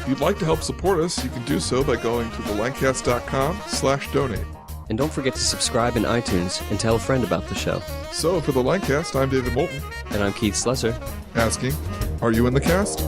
Speaker 2: If you'd like to help support us, you can do so by going to thelancast.com/donate.
Speaker 3: And don't forget to subscribe in iTunes and tell a friend about the show.
Speaker 2: So, for the Lancast, I'm David Moulton,
Speaker 3: And I'm Keith Slesser.
Speaker 2: asking, are you in the cast?